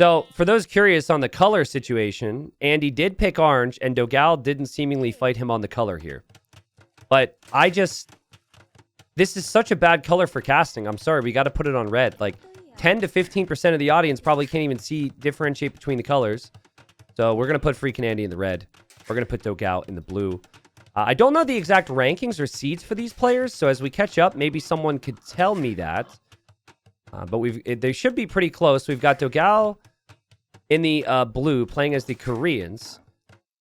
So, for those curious on the color situation, Andy did pick orange, and Dogao didn't seemingly fight him on the color here. But this is such a bad color for casting. I'm sorry, we got to put it on red. Like, 10 to 15% of the audience probably can't even differentiate between the colors. So, we're going to put FreakinAndy in the red. We're going to put Dogao in the blue. I don't know the exact rankings or seeds for these players, so as we catch up, maybe someone could tell me that. But they should be pretty close. We've got Dogao in the blue playing as the Koreans.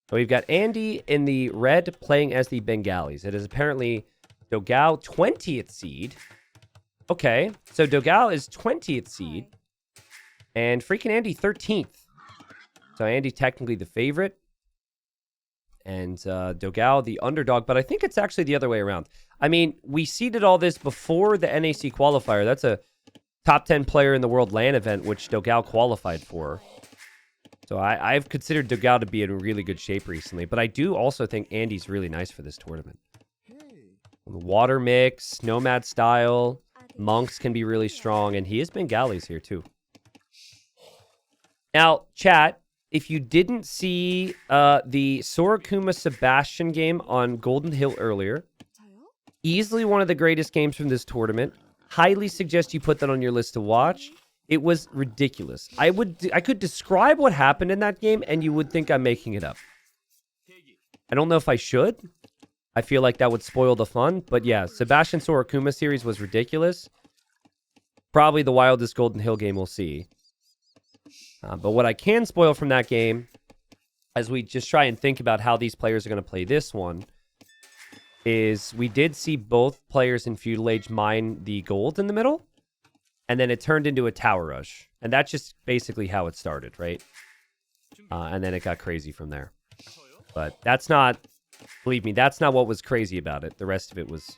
So we've got Andy in the red playing as the Bengalis. It is apparently Dogao 20th seed. Okay, so Dogao is 20th seed. And FreakinAndy 13th. So Andy technically the favorite. And Dogao the underdog. But I think it's actually the other way around. I mean, we seeded all this before the NAC qualifier. That's a top 10 player in the World LAN event, which Dogao qualified for. So I've considered Dogao to be in really good shape recently. But I do also think Andy's really nice for this tournament. Water mix, nomad style, monks can be really strong. And he has Bengalis here too. Now, chat, if you didn't see the Sorokuma Sebastian game on Golden Hill earlier, easily one of the greatest games from this tournament. Highly suggest you put that on your list to watch. It was ridiculous. I could describe what happened in that game, and you would think I'm making it up. I don't know if I should. I feel like that would spoil the fun. But yeah, Sebastian Sorokuma series was ridiculous. Probably the wildest Golden Hill game we'll see. But what I can spoil from that game, as we just try and think about how these players are going to play this one, is we did see both players in Feudal Age mine the gold in the middle, and then it turned into a tower rush. And that's just basically how it started, right? And then it got crazy from there. But that's not, believe me, that's not what was crazy about it. The rest of it was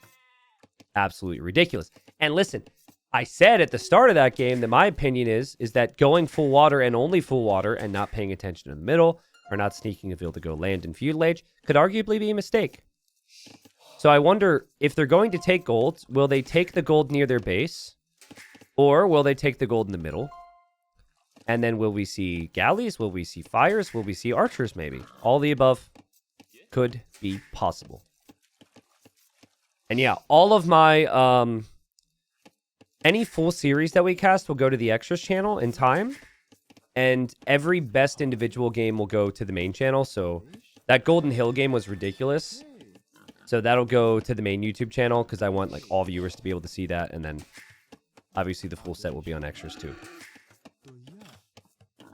absolutely ridiculous. And listen, I said at the start of that game that my opinion is that going full water and only full water and not paying attention in the middle or not sneaking a field to go land in Feudal Age could arguably be a mistake. So I wonder if they're going to take gold, will they take the gold near their base? Or will they take the gold in the middle? And then will we see galleys? Will we see fires? Will we see archers maybe? All the above could be possible. And yeah, all of my, any full series that we cast will go to the extras channel in time. And every best individual game will go to the main channel. So that Golden Hill game was ridiculous. So that'll go to the main YouTube channel because I want like all viewers to be able to see that. And then obviously the full set will be on extras too.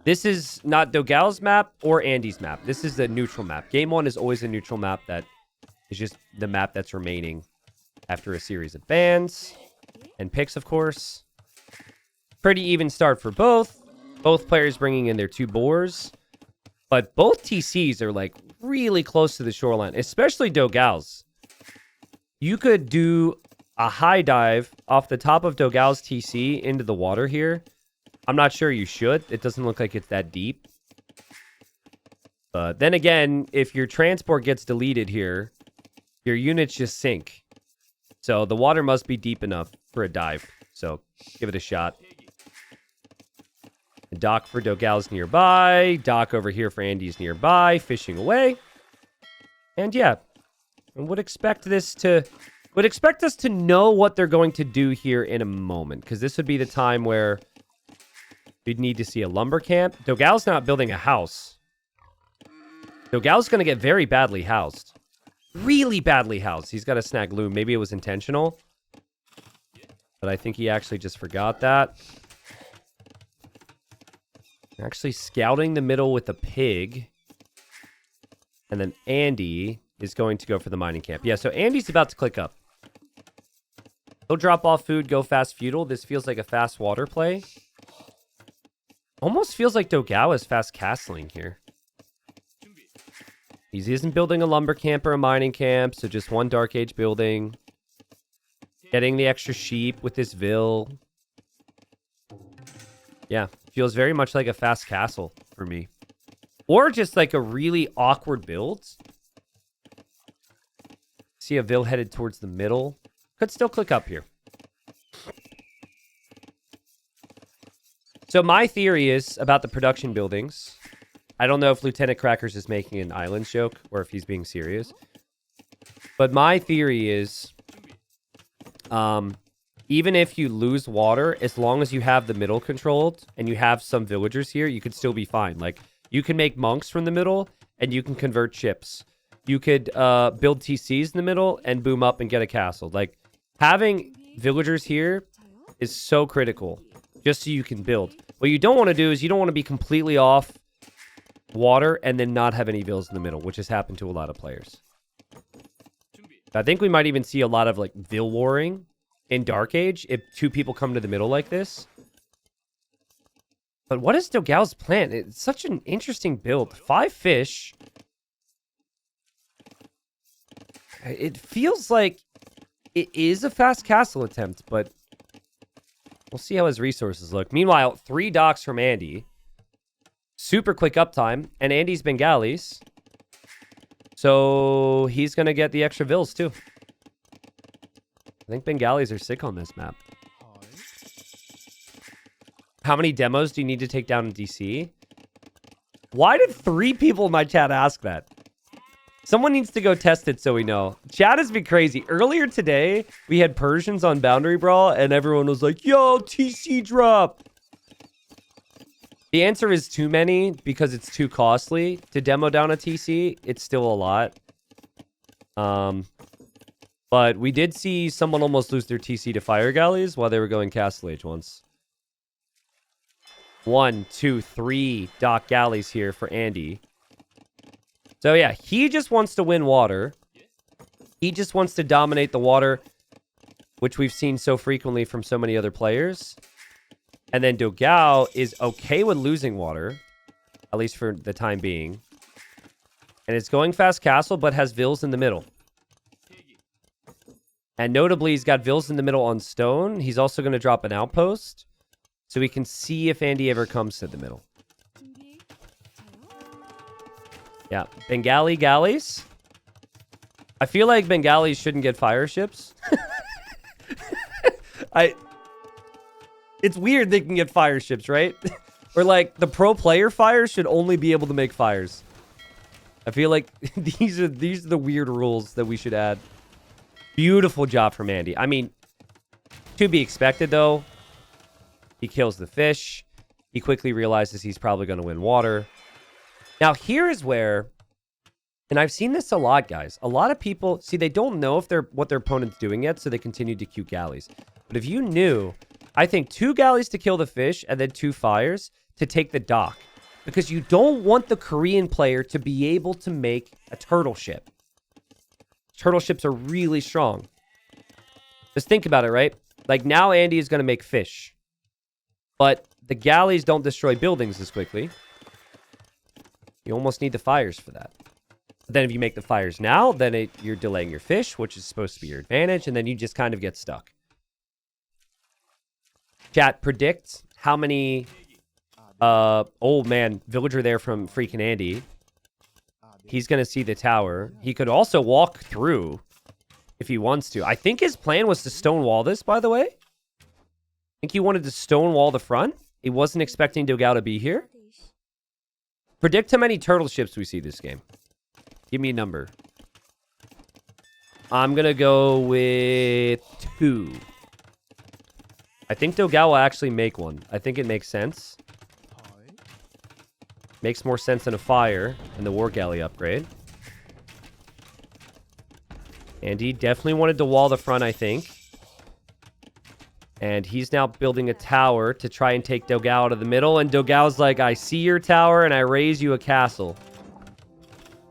This is not Dogao's map or Andy's map. This is the neutral map. Game 1 is always a neutral map that is just the map that's remaining after a series of bans and picks, of course. Pretty even start for both. Both players bringing in their 2 boars. But both TCs are like really close to the shoreline, especially Dogao's. You could do a high dive off the top of Dogao's TC into the water here. I'm not sure you should. It doesn't look like it's that deep. But then again, if your transport gets deleted here, your units just sink. So the water must be deep enough for a dive. So give it a shot. Dock for Dogao's nearby. Dock over here for Andy's nearby. Fishing away. And yeah, I would expect us to know what they're going to do here in a moment. Because this would be the time where we'd need to see a lumber camp. Dogao's not building a house. Dogao's going to get very badly housed. Really badly housed. He's got a snag loom. Maybe it was intentional. But I think he actually just forgot that. Actually scouting the middle with a pig. And then Andy is going to go for the mining camp. Yeah, so Andy's about to click up. He'll drop off food, go fast feudal. This feels like a fast water play. Almost feels like Dogao is fast castling here. He isn't building a lumber camp or a mining camp, so just one Dark Age building. Getting the extra sheep with this Vil. Yeah, feels very much like a fast castle for me. Or just like a really awkward build. See a Vil headed towards the middle. Could still click up here. So my theory is about the production buildings. I don't know if Lieutenant Crackers is making an island joke or if he's being serious. But my theory is, even if you lose water, as long as you have the middle controlled and you have some villagers here, you could still be fine. Like, you can make monks from the middle and you can convert ships. You could build TCs in the middle and boom up and get a castle. Like, having villagers here is so critical just so you can build. What you don't want to do is you don't want to be completely off water and then not have any vills in the middle, which has happened to a lot of players. I think we might even see a lot of like vill warring in Dark Age if two people come to the middle like this. But what is Dogao's plan? It's such an interesting build. 5 fish. It feels like it is a fast castle attempt, but we'll see how his resources look. Meanwhile, 3 docks from Andy. Super quick uptime. And Andy's Bengalis. So he's going to get the extra vills too. I think Bengalis are sick on this map. How many demos do you need to take down in DC? Why did 3 people in my chat ask that? Someone needs to go test it so we know. Chat has been crazy. Earlier today, we had Persians on Boundary Brawl, and everyone was like, yo, TC drop. The answer is too many because it's too costly to demo down a TC. It's still a lot. But we did see someone almost lose their TC to Fire Galleys while they were going Castle Age once. 1, 2, 3 dock galleys here for Andy. So yeah, he just wants to win water. He just wants to dominate the water, which we've seen so frequently from so many other players. And then Dogao is okay with losing water, at least for the time being. And it's going fast castle, but has vills in the middle. And notably, he's got vills in the middle on stone. He's also going to drop an outpost, so we can see if Andy ever comes to the middle. Yeah, Bengali galleys. I feel like Bengalis shouldn't get fire ships. It's weird they can get fire ships, right? Or like the pro player fires should only be able to make fires. I feel like these are the weird rules that we should add. Beautiful job from Andy. I mean, to be expected though. He kills the fish. He quickly realizes he's probably going to win water. Now, here is where, and I've seen this a lot, guys. A lot of people, see, they don't know if what their opponent's doing yet, so they continue to queue galleys. But if you knew, I think 2 galleys to kill the fish and then 2 fires to take the dock. Because you don't want the Korean player to be able to make a turtle ship. Turtle ships are really strong. Just think about it, right? Like now Andy is going to make fish. But the galleys don't destroy buildings as quickly. You almost need the fires for that. But then if you make the fires now, then you're delaying your fish, which is supposed to be your advantage, and then you just kind of get stuck. Chat, predict how many... oh, man, villager there from FreakinAndy. He's going to see the tower. He could also walk through if he wants to. I think his plan was to stonewall this, by the way. I think he wanted to stonewall the front. He wasn't expecting Dogao to be here. Predict how many turtle ships we see this game. Give me a number. I'm going to go with 2. I think Dogao will actually make one. I think it makes sense. Makes more sense than a fire and the war galley upgrade. And he definitely wanted to wall the front, I think. And he's now building a tower to try and take Dogao out of the middle. And Dogao's like, I see your tower and I raise you a castle.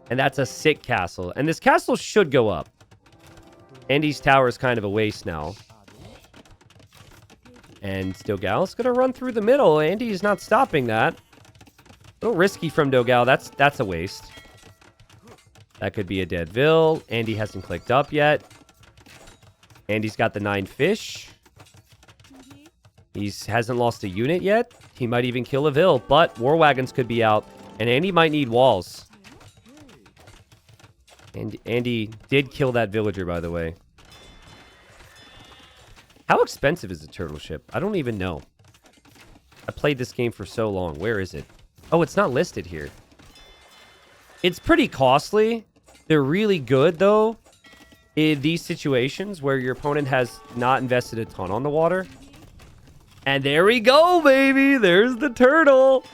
And that's a sick castle. And this castle should go up. Andy's tower is kind of a waste now. And Dogao's going to run through the middle. Andy's not stopping that. A little risky from Dogao. That's a waste. That could be a dead vill. Andy hasn't clicked up yet. Andy's got the 9 fish. He hasn't lost a unit yet. He might even kill a vill, but war wagons could be out. And Andy might need walls. And Andy did kill that villager, by the way. How expensive is the turtle ship? I don't even know. I played this game for so long. Where is it? Oh, it's not listed here. It's pretty costly. They're really good, though, in these situations where your opponent has not invested a ton on the water. And there we go, baby. There's the turtle.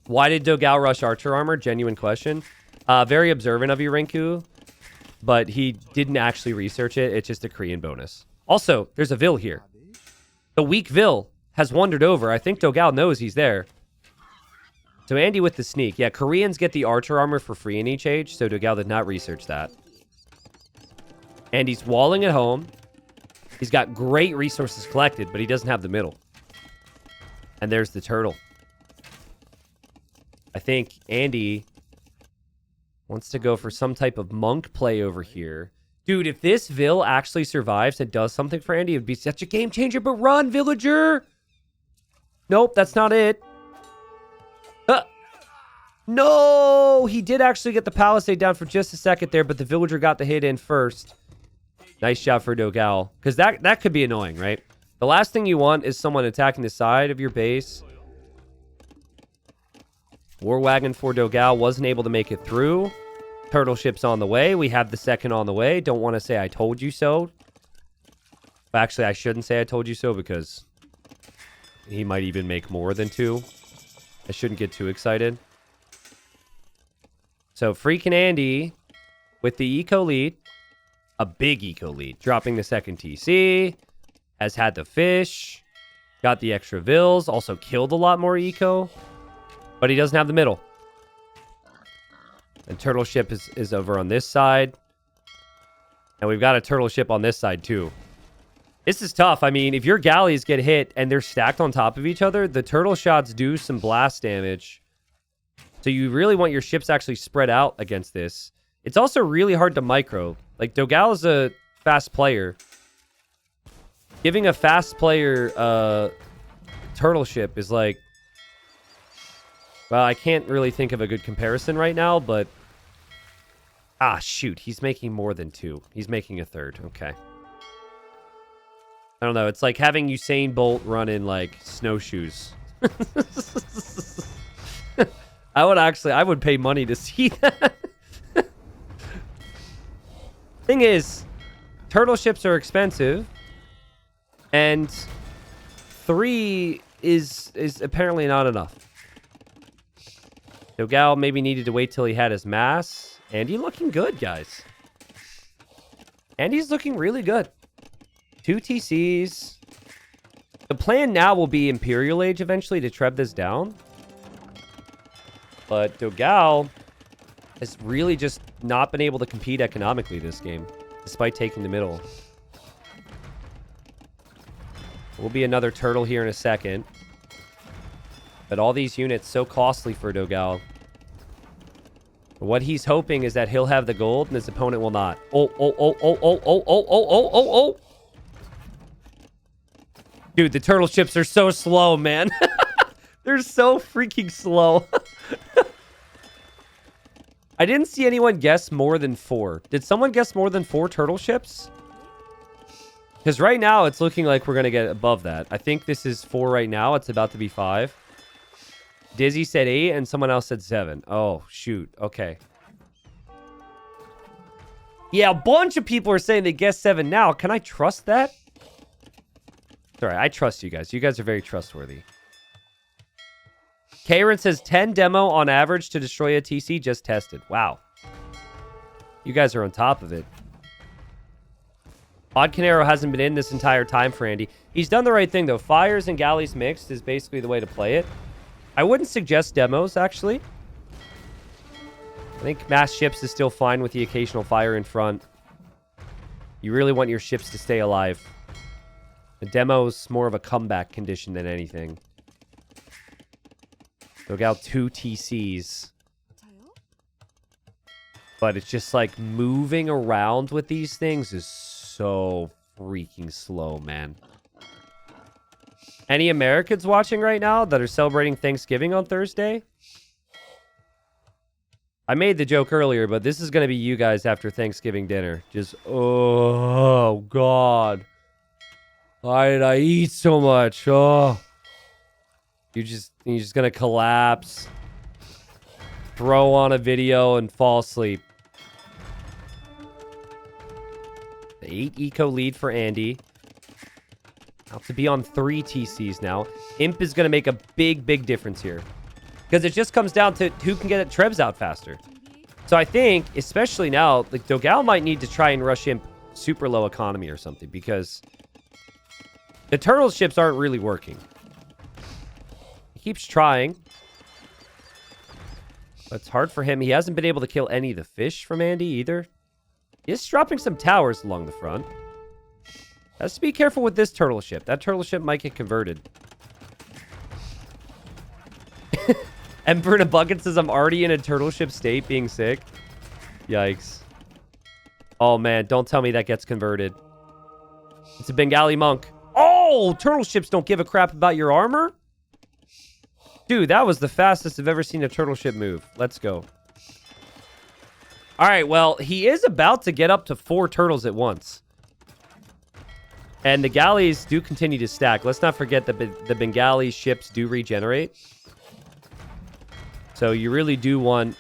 Why did Dogao rush Archer Armor? Genuine question. Very observant of you, Rinku. But he didn't actually research it. It's just a Korean bonus. Also, there's a Vil here. The weak Vil has wandered over. I think Dogao knows he's there. So Andy with the sneak. Yeah, Koreans get the Archer Armor for free in each age, so Dogao did not research that. Andy's walling at home. He's got great resources collected, but he doesn't have the middle. And there's the turtle. I think Andy wants to go for some type of monk play over here. Dude, if this Vil actually survives and does something for Andy, it would be such a game changer. But run, villager! Nope, that's not it. No! He did actually get the palisade down for just a second there, but the villager got the hit in first. Nice job for Dogao. Because that could be annoying, right? The last thing you want is someone attacking the side of your base. War wagon for Dogao wasn't able to make it through. Turtle ship's on the way. We have the second on the way. Don't want to say I told you so. Actually, I shouldn't say I told you so because he might even make more than 2. I shouldn't get too excited. So FreakinAndy with the eco lead. A big eco lead. Dropping the second TC. Has had the fish. Got the extra Vils. Also killed a lot more eco. But he doesn't have the middle. And turtle ship is over on this side. And we've got a turtle ship on this side too. This is tough. I mean, if your galleys get hit and they're stacked on top of each other, the turtle shots do some blast damage. So you really want your ships actually spread out against this. It's also really hard to micro. Like, Dogao is a fast player. Giving a fast player turtle ship is like... Well, I can't really think of a good comparison right now, but... Ah, shoot. He's making more than 2. He's making a third. Okay. I don't know. It's like having Usain Bolt run in, like, snowshoes. I would pay money to see that. Thing is, turtle ships are expensive. And 3 is apparently not enough. Dogao maybe needed to wait till he had his mass. Andy looking good, guys. Andy's looking really good. 2 TCs. The plan now will be Imperial Age eventually to trev this down. But Dogao has really just not been able to compete economically this game, despite taking the middle. Will be another turtle here in a second. But all these units so costly for Dogao. What he's hoping is that he'll have the gold and his opponent will not. Oh. Dude, the turtle ships are so slow, man. They're so freaking slow. I didn't see anyone guess more than 4. Did someone guess more than 4 turtle ships? Because right now, it's looking like we're going to get above that. I think this is 4 right now. It's about to be 5. Dizzy said 8, and someone else said 7. Oh, shoot. Okay. Yeah, a bunch of people are saying they guessed 7 now. Can I trust that? Sorry, I trust you guys. You guys are very trustworthy. Karen says 10 demo on average to destroy a TC just tested. Wow. You guys are on top of it. Odd Canero hasn't been in this entire time for Andy. He's done the right thing, though. Fires and galleys mixed is basically the way to play it. I wouldn't suggest demos, actually. I think mass ships is still fine with the occasional fire in front. You really want your ships to stay alive. The demo's more of a comeback condition than anything. Dogao 2 TCs. But it's just like moving around with these things is so freaking slow, man. Any Americans watching right now that are celebrating Thanksgiving on Thursday? I made the joke earlier, but this is going to be you guys after Thanksgiving dinner. Just, oh, God. Why did I eat so much? Oh. You're just gonna collapse. Throw on a video and fall asleep. The 8 eco lead for Andy. Out to be on 3 TCs now. Imp is gonna make a big difference here. Because it just comes down to who can get Trebs out faster. So I think, especially now, like Dogao might need to try and rush Imp super low economy or something. Because the turtle ships aren't really working. He keeps trying. But it's hard for him. He hasn't been able to kill any of the fish from Andy either. He is dropping some towers along the front. Has to be careful with this turtle ship. That turtle ship might get converted. Emperor in a bucket says, I'm already in a turtle ship state being sick. Yikes. Oh, man. Don't tell me that gets converted. It's a Bengali monk. Oh, turtle ships don't give a crap about your armor? Dude, that was the fastest I've ever seen a turtle ship move. Let's go. All right, well, he is about to get up to 4 turtles at once. And the galleys do continue to stack. Let's not forget that the Bengali ships do regenerate. So you really do want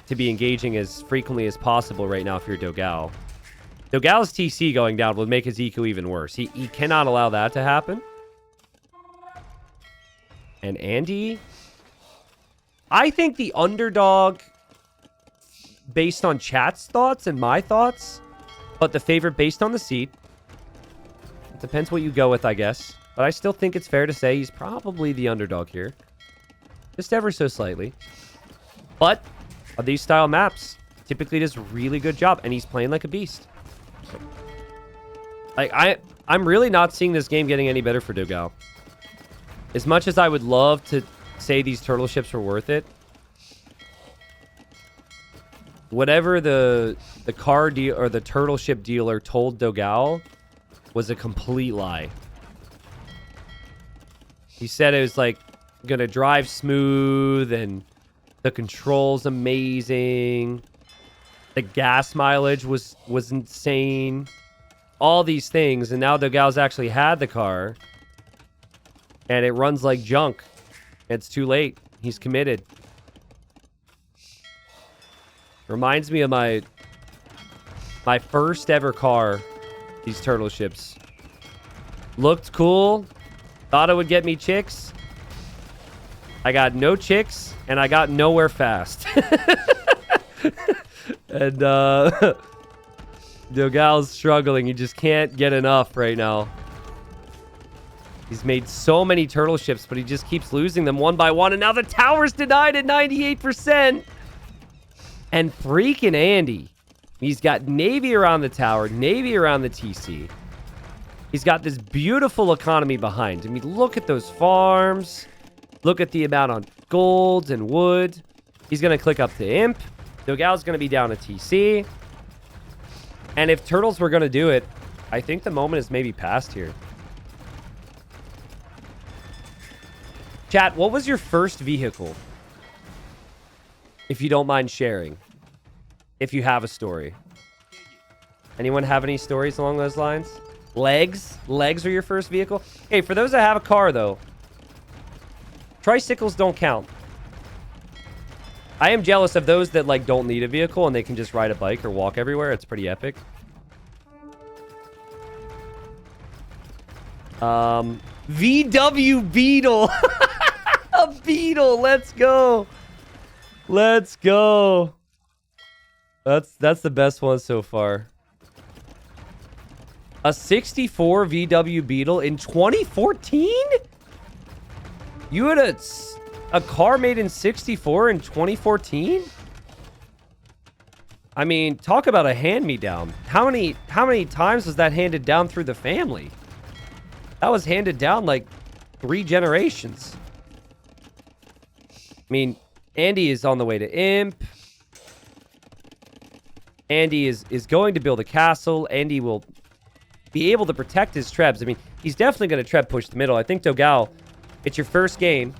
to be engaging as frequently as possible right now if you're Dogao. Dogao's TC going down will make his eco even worse. He cannot allow that to happen. And Andy, I think the underdog, based on chat's thoughts and my thoughts, but the favorite based on the seed. It depends what you go with, I guess. But I still think it's fair to say he's probably the underdog here. Just ever so slightly. But on these style maps, typically does a really good job. And he's playing like a beast. Like, I'm really not seeing this game getting any better for Dogao. As much as I would love to say these turtle ships were worth it, whatever the car deal or the turtle ship dealer told Dogao was a complete lie. He said it was like gonna drive smooth and the controls amazing. The gas mileage was insane. All these things, and now Dogao's actually had the car. And it runs like junk. It's too late. He's committed. Reminds me of my first ever car. These turtle ships. Looked cool. Thought it would get me chicks. I got no chicks. And I got nowhere fast. And Dogao's struggling. He just can't get enough right now. He's made so many turtle ships, but he just keeps losing them one by one. And now the tower's denied at 98%. And FreakinAndy. He's got Navy around the tower, Navy around the TC. He's got this beautiful economy behind. I mean, look at those farms. Look at the amount on gold and wood. He's going to click up to Imp. Dogao's going to be down a TC. And if turtles were going to do it, I think the moment is maybe past here. Chat, what was your first vehicle? If you don't mind sharing. If you have a story. Anyone have any stories along those lines? Legs? Legs are your first vehicle? Hey, for those that have a car, though, tricycles don't count. I am jealous of those that, like, don't need a vehicle and they can just ride a bike or walk everywhere. It's pretty epic. VW Beetle. A Beetle. Let's go. Let's go. That's the best one so far. A 64 VW Beetle in 2014? You had a car made in 64 in 2014? I mean, talk about a hand-me-down. How many times was that handed down through the family? That was handed down like 3 generations. I mean, Andy is on the way to Imp. Andy is going to build a castle. Andy will be able to protect his trebs. I mean, he's definitely going to treb push the middle. I think Dogao, it's your first game.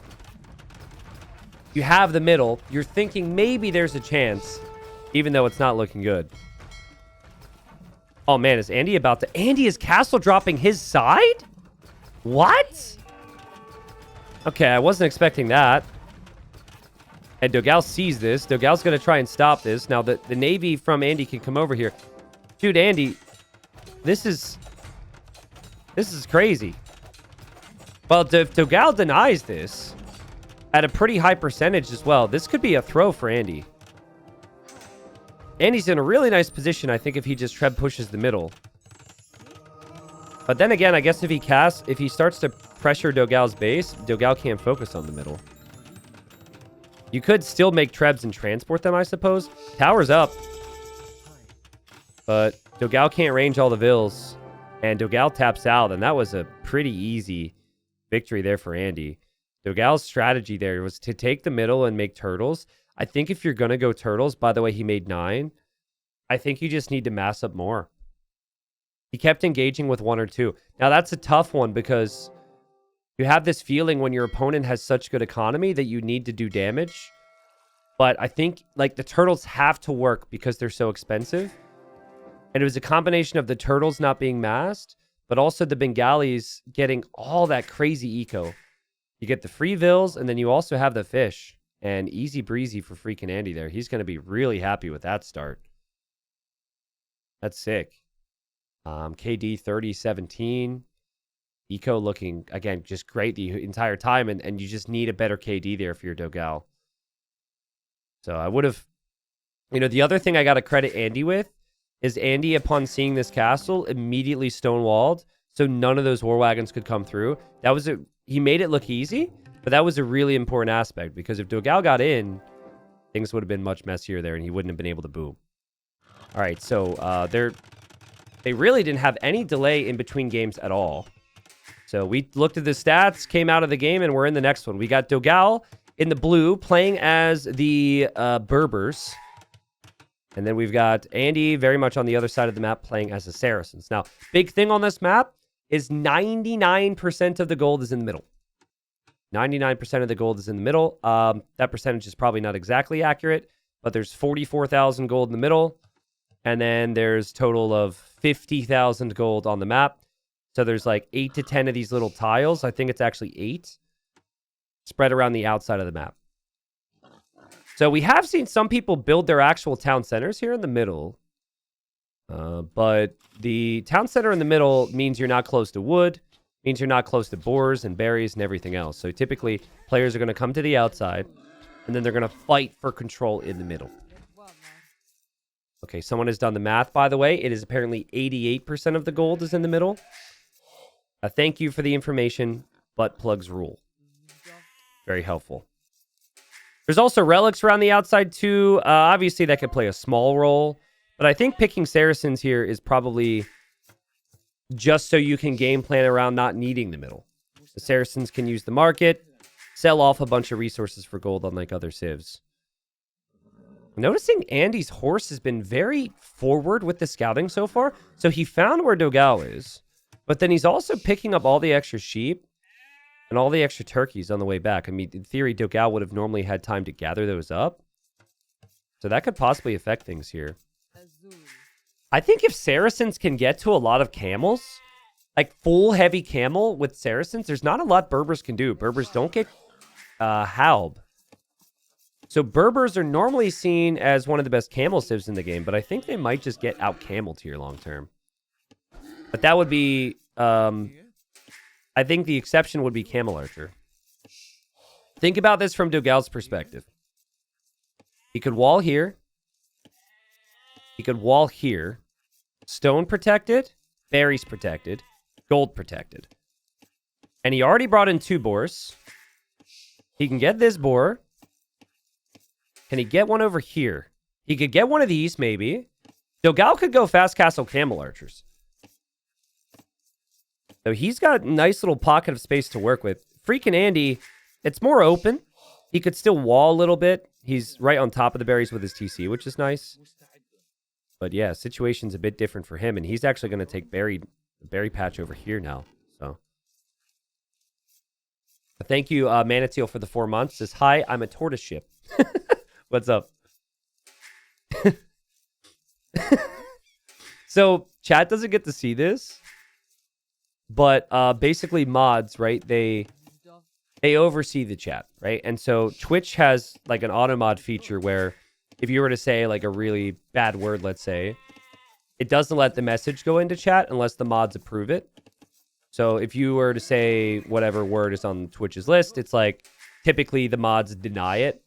You have the middle. You're thinking maybe there's a chance, even though it's not looking good. Oh, man, is Andy about to... Andy is castle dropping his side? What? Okay, I wasn't expecting that. And Dogao sees this. Dogao's going to try and stop this. Now, the Navy from Andy can come over here. Dude, Andy, this is crazy. Well, if Dogao denies this at a pretty high percentage as well, this could be a throw for Andy. Andy's in a really nice position, I think, if he just Treb pushes the middle. But then again, I guess if he starts to pressure Dogao's base, Dogao can't focus on the middle. You could still make Trebs and transport them, I suppose. Tower's up. But Dogao can't range all the vills. And Dogao taps out, and that was a pretty easy victory there for Andy. Dogao's strategy there was to take the middle and make turtles. I think if you're going to go turtles, by the way, he made 9. I think you just need to mass up more. He kept engaging with 1 or 2. Now, that's a tough one because you have this feeling when your opponent has such good economy that you need to do damage. But I think, like, the turtles have to work because they're so expensive. And it was a combination of the turtles not being masked, but also the Bengalis getting all that crazy eco. You get the free vills, and then you also have the fish. And easy breezy for FreakinAndy there. He's going to be really happy with that start. That's sick. KD 30-17. Eco looking, again, just great the entire time. And you just need a better KD there for your Dogao. So I would have... You know, the other thing I got to credit Andy with is Andy, upon seeing this castle, immediately stonewalled. So none of those war wagons could come through. That was he made it look easy, but that was a really important aspect. Because if Dogao got in, things would have been much messier there, and he wouldn't have been able to boom. All right, so they really didn't have any delay in between games at all. So we looked at the stats, came out of the game, and we're in the next one. We got Dogao in the blue playing as the Berbers. And then we've got Andy very much on the other side of the map playing as the Saracens. Now, big thing on this map is 99% of the gold is in the middle. 99% of the gold is in the middle. That percentage is probably not exactly accurate, but there's 44,000 gold in the middle. And then there's total of 50,000 gold on the map. So there's like 8 to 10 of these little tiles. I think it's actually 8 spread around the outside of the map. So we have seen some people build their actual town centers here in the middle. But the town center in the middle means you're not close to wood, means you're not close to boars and berries and everything else. So typically, players are going to come to the outside, and then they're going to fight for control in the middle. Okay, someone has done the math, by the way. It is apparently 88% of the gold is in the middle. Thank you for the information. Butt plugs rule. Very helpful. There's also relics around the outside, too. Obviously, that could play a small role. But I think picking Saracens here is probably just so you can game plan around not needing the middle. The Saracens can use the market, sell off a bunch of resources for gold, unlike other civs. Noticing Andy's horse has been very forward with the scouting so far. So he found where Dogao is, but then he's also picking up all the extra sheep and all the extra turkeys on the way back. I mean, in theory, Dogao would have normally had time to gather those up. So that could possibly affect things here. I think if Saracens can get to a lot of camels, like full heavy camel with Saracens, there's not a lot Berbers can do. Berbers don't get Halb. So Berbers are normally seen as one of the best camel civs in the game, but I think they might just get out-cameled here long term. But that would be... I think the exception would be Camel Archer. Think about this from Dogao's perspective. He could wall here. He could wall here. Stone protected. Berries protected. Gold protected. And he already brought in 2 boars. He can get this boar. Can he get one over here? He could get one of these, maybe. Dogao could go fast castle Camel Archers. So he's got a nice little pocket of space to work with. FreakinAndy, it's more open. He could still wall a little bit. He's right on top of the berries with his TC, which is nice. But yeah, situation's a bit different for him. And he's actually going to take berry patch over here now. So thank you, Manateel, for the 4 months. Says, hi, I'm a tortoise ship. What's up? So chat doesn't get to see this. But basically mods, right? They oversee the chat, right? And so Twitch has like an auto mod feature where if you were to say like a really bad word, let's say, it doesn't let the message go into chat unless the mods approve it. So if you were to say whatever word is on Twitch's list, it's like typically the mods deny it.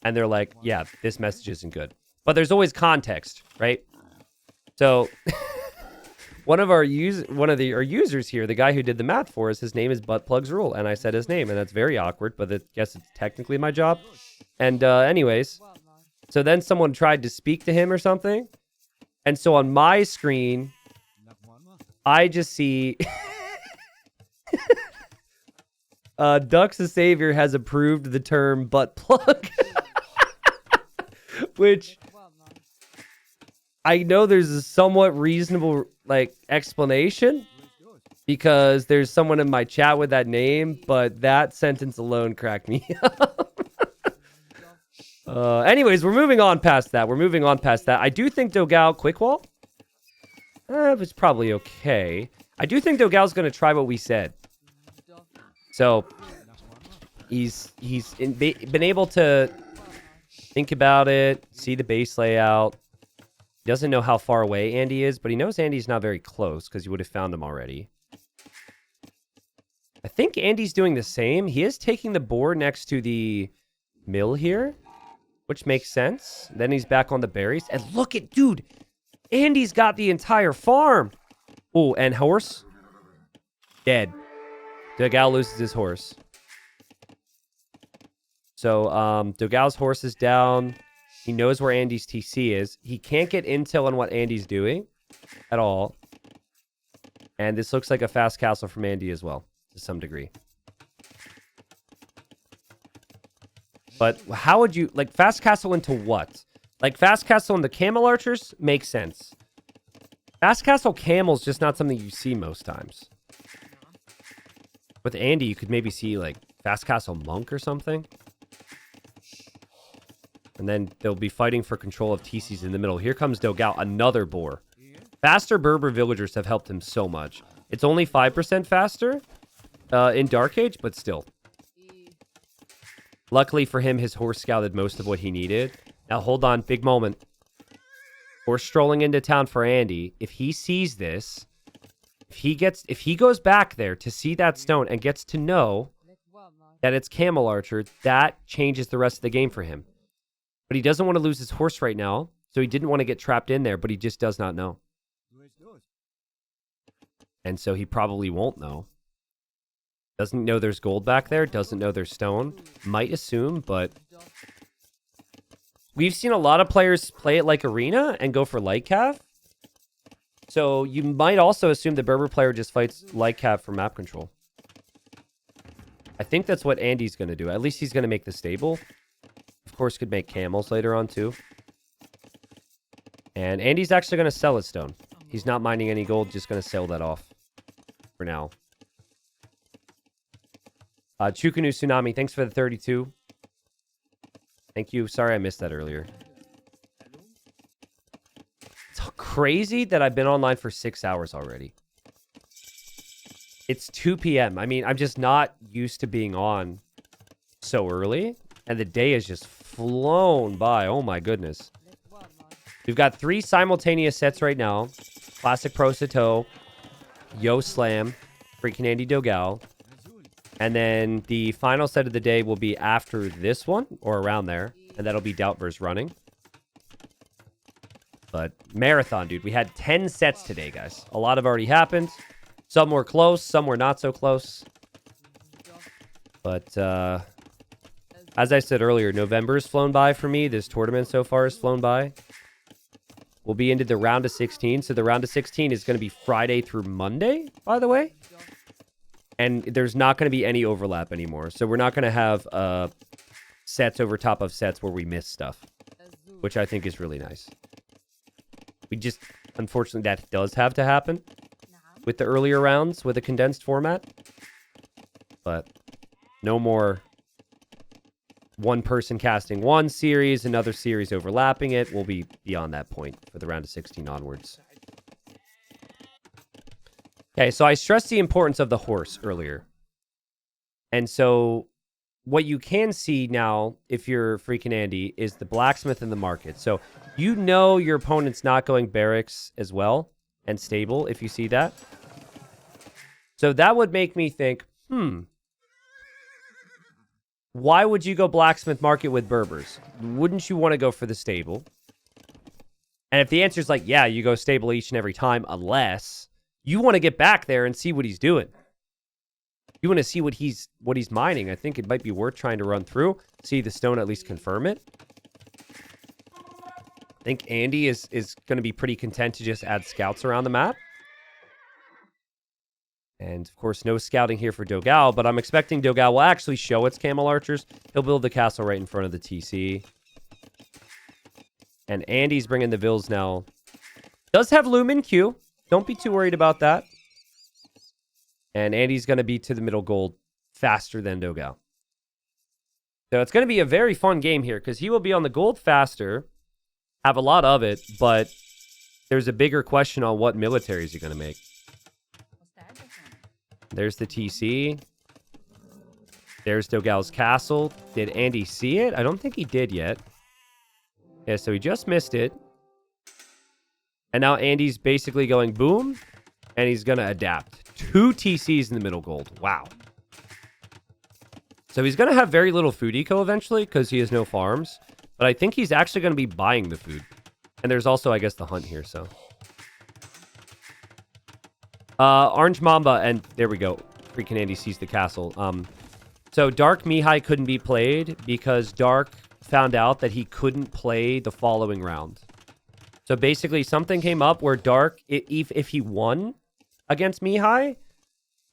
And they're like, yeah, this message isn't good. But there's always context, right? So one of our users here, the guy who did the math for us, his name is Buttplugs Rule, and I said his name, and that's very awkward, but I guess it's technically my job. And anyways, so then someone tried to speak to him or something, and so on my screen, I just see Ducks the Savior has approved the term butt plug, which I know there's a somewhat reasonable like explanation because there's someone in my chat with that name, but that sentence alone cracked me up. Anyways, we're moving on past that. I do think Dogao quick wall. It's probably okay. I do think Dogao's going to try what we said. So he's been able to think about it, see the base layout. He doesn't know how far away Andy is, but he knows Andy's not very close because he would have found him already. I think Andy's doing the same. He is taking the boar next to the mill here, which makes sense. Then he's back on the berries. And look at, dude, Andy's got the entire farm. Oh, and horse. Dead. Dogao loses his horse. So, Dogao's horse is down. He knows where Andy's TC is. He can't get intel on what Andy's doing at all. And this looks like a fast castle from Andy as well, to some degree. But how would you, like, fast castle into what? Like, fast castle into camel archers makes sense. Fast castle camel's just not something you see most times. With Andy, you could maybe see, like, fast castle monk or something. And then they'll be fighting for control of TCs in the middle. Here comes Dogao, another boar. Faster Berber villagers have helped him so much. It's only 5% faster in Dark Age, but still. Luckily for him, his horse scouted most of what he needed. Now, hold on. Big moment. Horse strolling into town for Andy. If he sees this, if he goes back there to see that stone and gets to know that it's Camel Archer, that changes the rest of the game for him. But he doesn't want to lose his horse right now, so he didn't want to get trapped in there, but he just does not know. And so he probably won't know. Doesn't know there's gold back there, doesn't know there's stone. Might assume, but we've seen a lot of players play it like Arena and go for light cav. So you might also assume the Berber player just fights light cav for map control. I think that's what Andy's going to do. At least he's going to make the stable. Of course, could make camels later on too. And Andy's actually going to sell his stone. He's not mining any gold, just going to sell that off for now. Chukunu Tsunami, thanks for the 32. Thank you. Sorry I missed that earlier. It's crazy that I've been online for 6 hours already. It's 2 p.m. I mean, I'm just not used to being on so early. And the day has just flown by. Oh my goodness. We've got 3 simultaneous sets right now. Classic Pro Sato, Yo Slam, FreakinAndy Dogao. And then the final set of the day will be after this one, or around there. And that'll be Doubt vs. Running. But marathon, dude. We had 10 sets today, guys. A lot have already happened. Some were close, some were not so close. But, as I said earlier, November's flown by for me. This tournament so far has flown by. We'll be into the round of 16. So the round of 16 is going to be Friday through Monday, by the way. And there's not going to be any overlap anymore. So we're not going to have sets over top of sets where we miss stuff. Which I think is really nice. We just, unfortunately, that does have to happen. With the earlier rounds, with a condensed format. But no more one person casting one series, another series overlapping it. We'll be beyond that point for the round of 16 onwards. Okay, so I stressed the importance of the horse earlier. And so what you can see now, if you're FreakinAndy, is the blacksmith in the market. So you know your opponent's not going barracks as well and stable if you see that. So that would make me think, why would you go blacksmith market with Berbers? Wouldn't you want to go for the stable? And if the answer is like, yeah, you go stable each and every time, unless you want to get back there and see what he's doing. You want to see what he's mining. I think it might be worth trying to run through, see the stone, at least confirm it. I think Andy is going to be pretty content to just add scouts around the map. And, of course, no scouting here for Dogao, but I'm expecting Dogao will actually show its camel archers. He'll build the castle right in front of the TC. And Andy's bringing the Vills now. Does have Lumen Q. Don't be too worried about that. And Andy's going to be to the middle gold faster than Dogao. So it's going to be a very fun game here because he will be on the gold faster, have a lot of it, but there's a bigger question on what military is he going to make. There's the TC. There's Dogao's castle. Did Andy see it? I don't think he did yet. Yeah, so he just missed it. And now Andy's basically going boom, and he's going to adapt. 2 TCs in the middle gold. Wow. So he's going to have very little food eco eventually because he has no farms. But I think he's actually going to be buying the food. And there's also, I guess, the hunt here, so... Orange Mamba, and there we go. FreakinAndy sees the castle. So Dark Mihai couldn't be played because Dark found out that he couldn't play the following round. So basically, something came up where Dark, if he won against Mihai,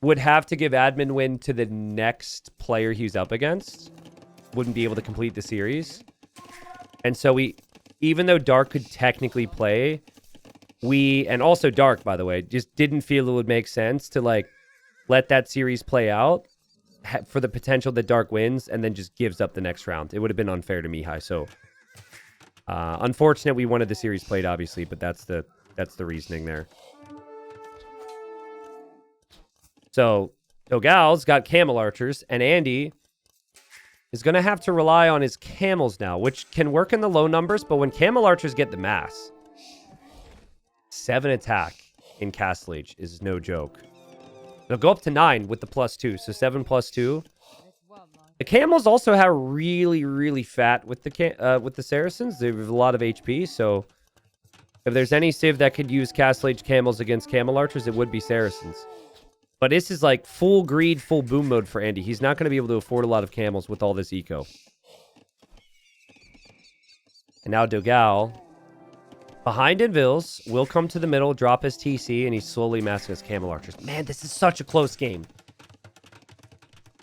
would have to give admin win to the next player he was up against. Wouldn't be able to complete the series. And so even though Dark could technically play... and also Dark, by the way, just didn't feel it would make sense to, like, let that series play out for the potential that Dark wins and then just gives up the next round. It would have been unfair to Mihai. So, unfortunate we wanted the series played, obviously, but that's the reasoning there. So, Dogao's got camel archers, and Andy is going to have to rely on his camels now, which can work in the low numbers, but when camel archers get the mass... 7 attack in Castle Age is no joke. They'll go up to 9 with the +2, so 7 + 2. The camels also have really, really fat with the Saracens. They have a lot of HP, so if there's any civ that could use Castle Age camels against camel archers, it would be Saracens. But this is like full greed, full boom mode for Andy. He's not going to be able to afford a lot of camels with all this eco. And now Dogao... behind in Vills, will come to the middle, drop his TC, and he's slowly massing his camel archers. Man, this is such a close game.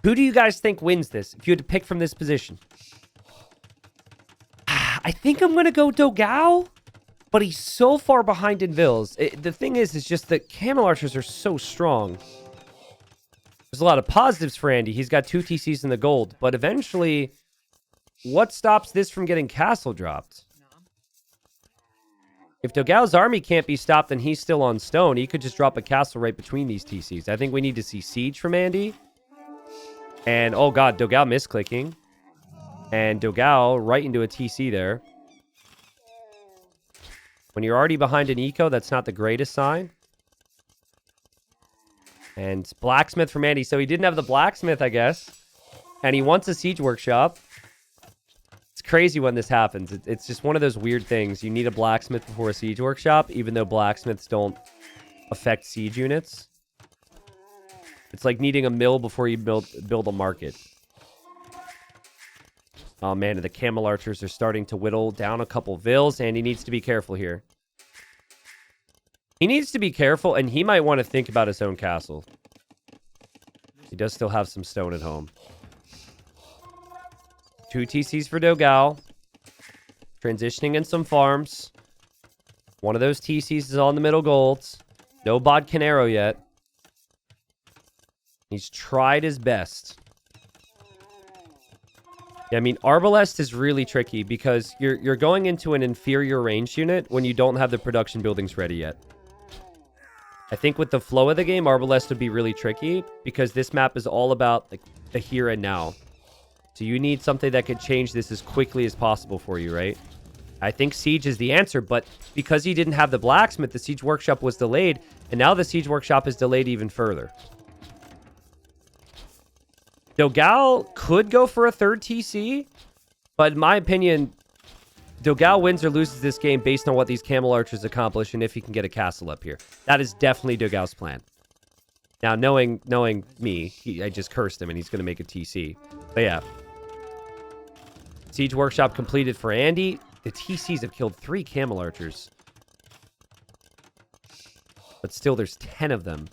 Who do you guys think wins this if you had to pick from this position? I think I'm going to go Dogao, but he's so far behind in Vills. The thing is just that camel archers are so strong. There's a lot of positives for Andy. He's got 2 TCs in the gold, but eventually, what stops this from getting castle dropped? If Dogao's army can't be stopped and he's still on stone, he could just drop a castle right between these TCs. I think we need to see siege from Andy. And, oh god, Dogao misclicking. And Dogao right into a TC there. When you're already behind an eco, that's not the greatest sign. And blacksmith from Andy. So he didn't have the blacksmith, I guess. And he wants a siege workshop. It's crazy when this happens. It's just one of those weird things. You need a blacksmith before a siege workshop, even though blacksmiths don't affect siege units. It's like needing a mill before you build a market. Oh man, the camel archers are starting to whittle down a couple vills, and he needs to be careful here. He needs to be careful, and he might want to think about his own castle. He does still have some stone at home. 2 TCs for Dogao. Transitioning in some farms. One of those TCs is on the middle golds. No Bod Canero yet. He's tried his best. Yeah, I mean, Arbalest is really tricky because you're going into an inferior range unit when you don't have the production buildings ready yet. I think with the flow of the game, Arbalest would be really tricky because this map is all about like the here and now. So you need something that could change this as quickly as possible for you, right? I think Siege is the answer, but because he didn't have the blacksmith, the Siege Workshop was delayed, and now the Siege Workshop is delayed even further. Dogao could go for a third TC, but in my opinion, Dogao wins or loses this game based on what these Camel Archers accomplish and if he can get a castle up here. That is definitely Dogao's plan. Now, knowing me, I just cursed him and he's going to make a TC. But yeah. Siege Workshop completed for Andy. The TCs have killed 3 Camel Archers. But still, there's 10 of them.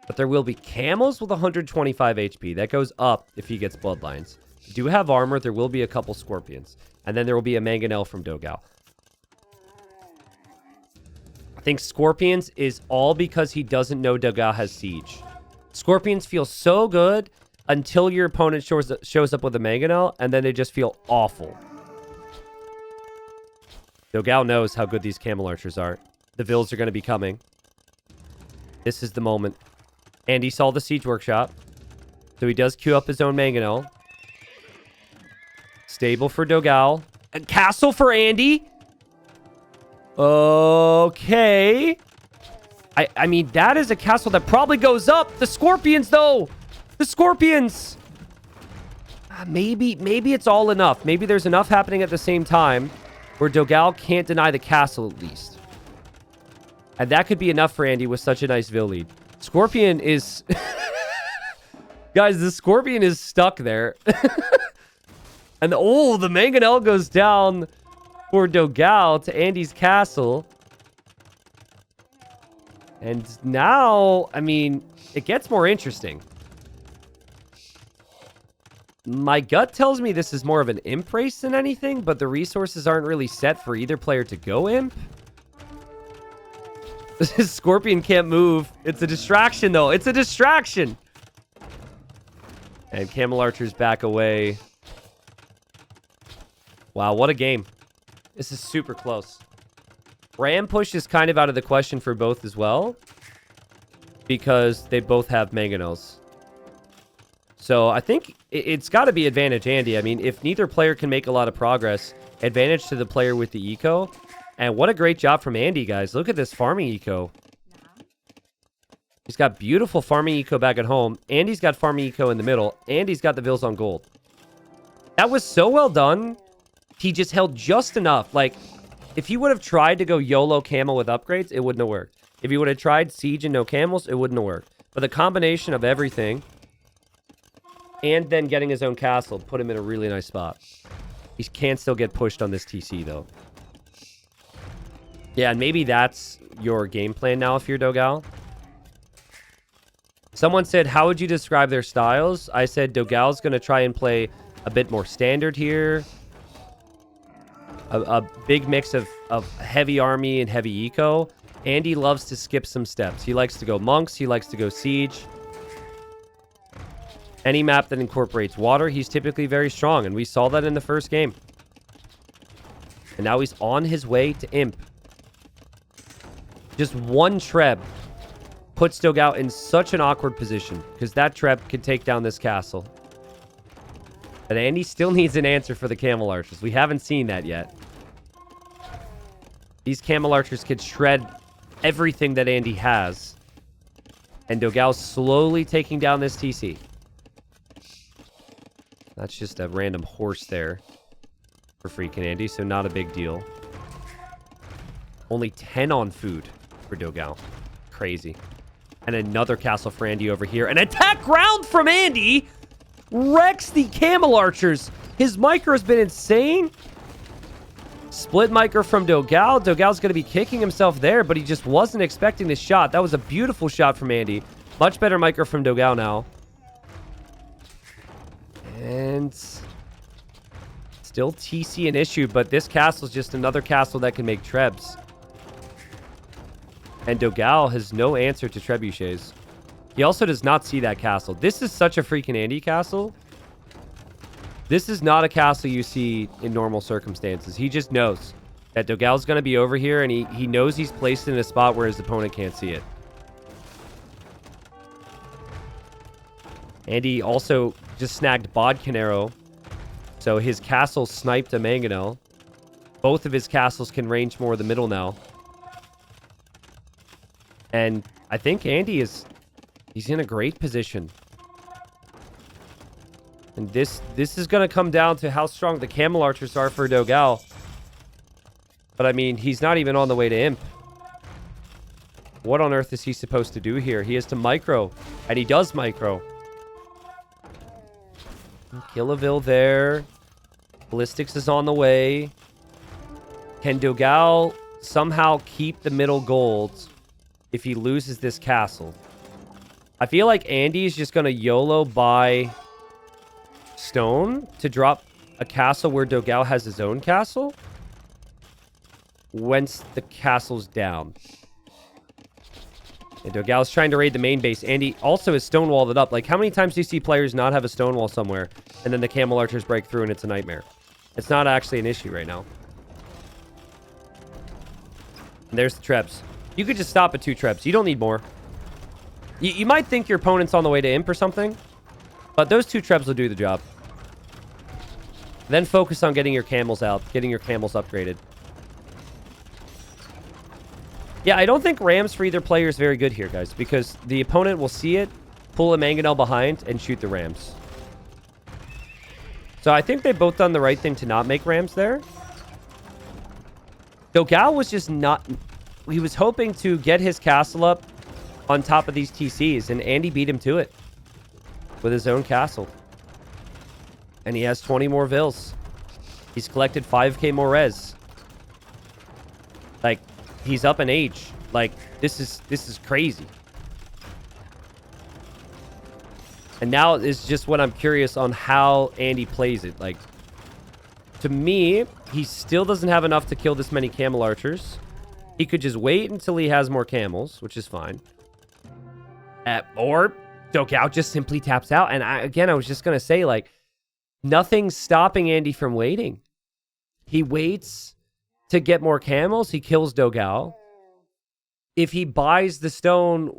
But there will be Camels with 125 HP. That goes up if he gets Bloodlines. If you do have armor, there will be a couple Scorpions. And then there will be a Mangonel from Dogao. I think Scorpions is all because he doesn't know Dogao has Siege. Scorpions feel so good until your opponent shows up with a Mangonel, and then they just feel awful. Dogao knows how good these Camel Archers are. The Vills are going to be coming. This is the moment. And he saw the Siege Workshop. So he does queue up his own Mangonel. Stable for Dogao. And castle for Andy. Okay. I mean, that is a castle that probably goes up. The Scorpions, though. The Scorpions. Maybe it's all enough. Maybe there's enough happening at the same time where Dogao can't deny the castle at least. And that could be enough for Andy with such a nice Vil lead. Scorpion is... Guys, the Scorpion is stuck there. And the Mangonel goes down for Dogao to Andy's castle. And now, I mean, it gets more interesting. My gut tells me this is more of an imp race than anything, but the resources aren't really set for either player to go imp. This Scorpion can't move. It's a distraction, though. It's a distraction. And Camel Archers back away. Wow, what a game. This is super close. Ram push is kind of out of the question for both as well, because they both have Mangonels. So I think it's got to be advantage Andy. I mean, if neither player can make a lot of progress, advantage to the player with the eco. And what a great job from Andy, guys. Look at this farming eco. He's got beautiful farming eco back at home. Andy's got farming eco in the middle. Andy's got the Vils on gold. That was so well done. He just held just enough. Like, if he would have tried to go YOLO camel with upgrades, it wouldn't have worked. If he would have tried siege and no camels, it wouldn't have worked. But the combination of everything and then getting his own castle put him in a really nice spot. He can still get pushed on this TC, though. Yeah, and maybe that's your game plan now if you're Dogao. Someone said, how would you describe their styles? I said Dogao's going to try and play a bit more standard here. A big mix of heavy army and heavy eco. Andy loves to skip some steps. He likes to go monks. He likes to go siege. Any map that incorporates water, he's typically very strong. And we saw that in the first game. And now he's on his way to imp. Just one Treb puts Dogao in such an awkward position, because that Treb could take down this castle. But Andy still needs an answer for the Camel Archers. We haven't seen that yet. These Camel Archers could shred everything that Andy has. And Dogao's slowly taking down this TC. That's just a random horse there for FreakinAndy, so not a big deal. Only 10 on food for Dogao. Crazy. And another castle for Andy over here. An attack ground from Andy! Wrecks the Camel Archers. His micro has been insane. Split micro from Dogao. Dogao's going to be kicking himself there, but he just wasn't expecting this shot. That was a beautiful shot from Andy. Much better micro from Dogao now. And still TC an issue, but this castle is just another castle that can make Trebs. And Dogao has no answer to trebuchets. He also does not see that castle. This is such a FreakinAndy castle. This is not a castle you see in normal circumstances. He just knows that Dogao's going to be over here, and he knows he's placed in a spot where his opponent can't see it. Andy also just snagged Bodcanero. So his castle sniped a Mangonel. Both of his castles can range more of the middle now. And I think Andy he's in a great position. And this is going to come down to how strong the Camel Archers are for Dogao. But I mean, he's not even on the way to Imp. What on earth is he supposed to do here? He has to micro. And he does micro. Killaville there. Ballistics is on the way. Can Dogao somehow keep the middle gold if he loses this castle? I feel like Andy is just going to YOLO buy stone to drop a castle where Dogao has his own castle once the castle's down. And Dogao's trying to raid the main base. Andy also is stonewalled it up. Like, how many times do you see players not have a stonewall somewhere and then the Camel Archers break through and it's a nightmare? It's not actually an issue right now. And there's the trebs. You could just stop at 2 trebs. You don't need more. You might think your opponent's on the way to Imp or something, but those 2 trebs will do the job. Then focus on getting your camels out, getting your camels upgraded. Yeah, I don't think Rams for either player is very good here, guys, because the opponent will see it, pull a Mangonel behind, and shoot the Rams. So I think they've both done the right thing to not make Rams there. Dogao was just not... He was hoping to get his castle up on top of these TCs, and Andy beat him to it with his own castle. And he has 20 more vills. He's collected 5k more res. Like, he's up in age. Like, this is crazy. And now is just when I'm curious on how Andy plays it. Like, to me, he still doesn't have enough to kill this many Camel Archers. He could just wait until he has more camels, which is fine. Or Dogao just simply taps out. And I was just going to say, like, nothing's stopping Andy from waiting. He waits to get more camels. He kills Dogao. If he buys the stone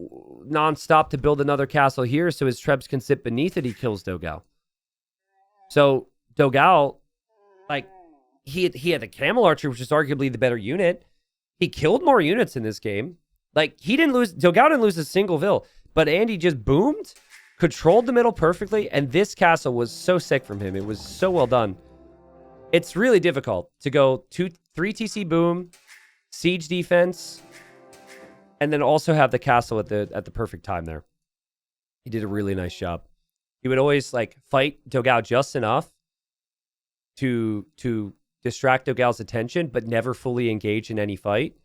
nonstop to build another castle here so his trebs can sit beneath it, he kills Dogao. So Dogao, like, he had the Camel Archer, which is arguably the better unit. He killed more units in this game. Like, Dogao didn't lose a single vill, but Andy just boomed, controlled the middle perfectly, and this castle was so sick from him. It was so well done. It's really difficult to go 3 TC boom, siege defense, and then also have the castle at the perfect time there. He did a really nice job. He would always, like, fight Dogao just enough to distract Dogao's attention, but never fully engage in any fight.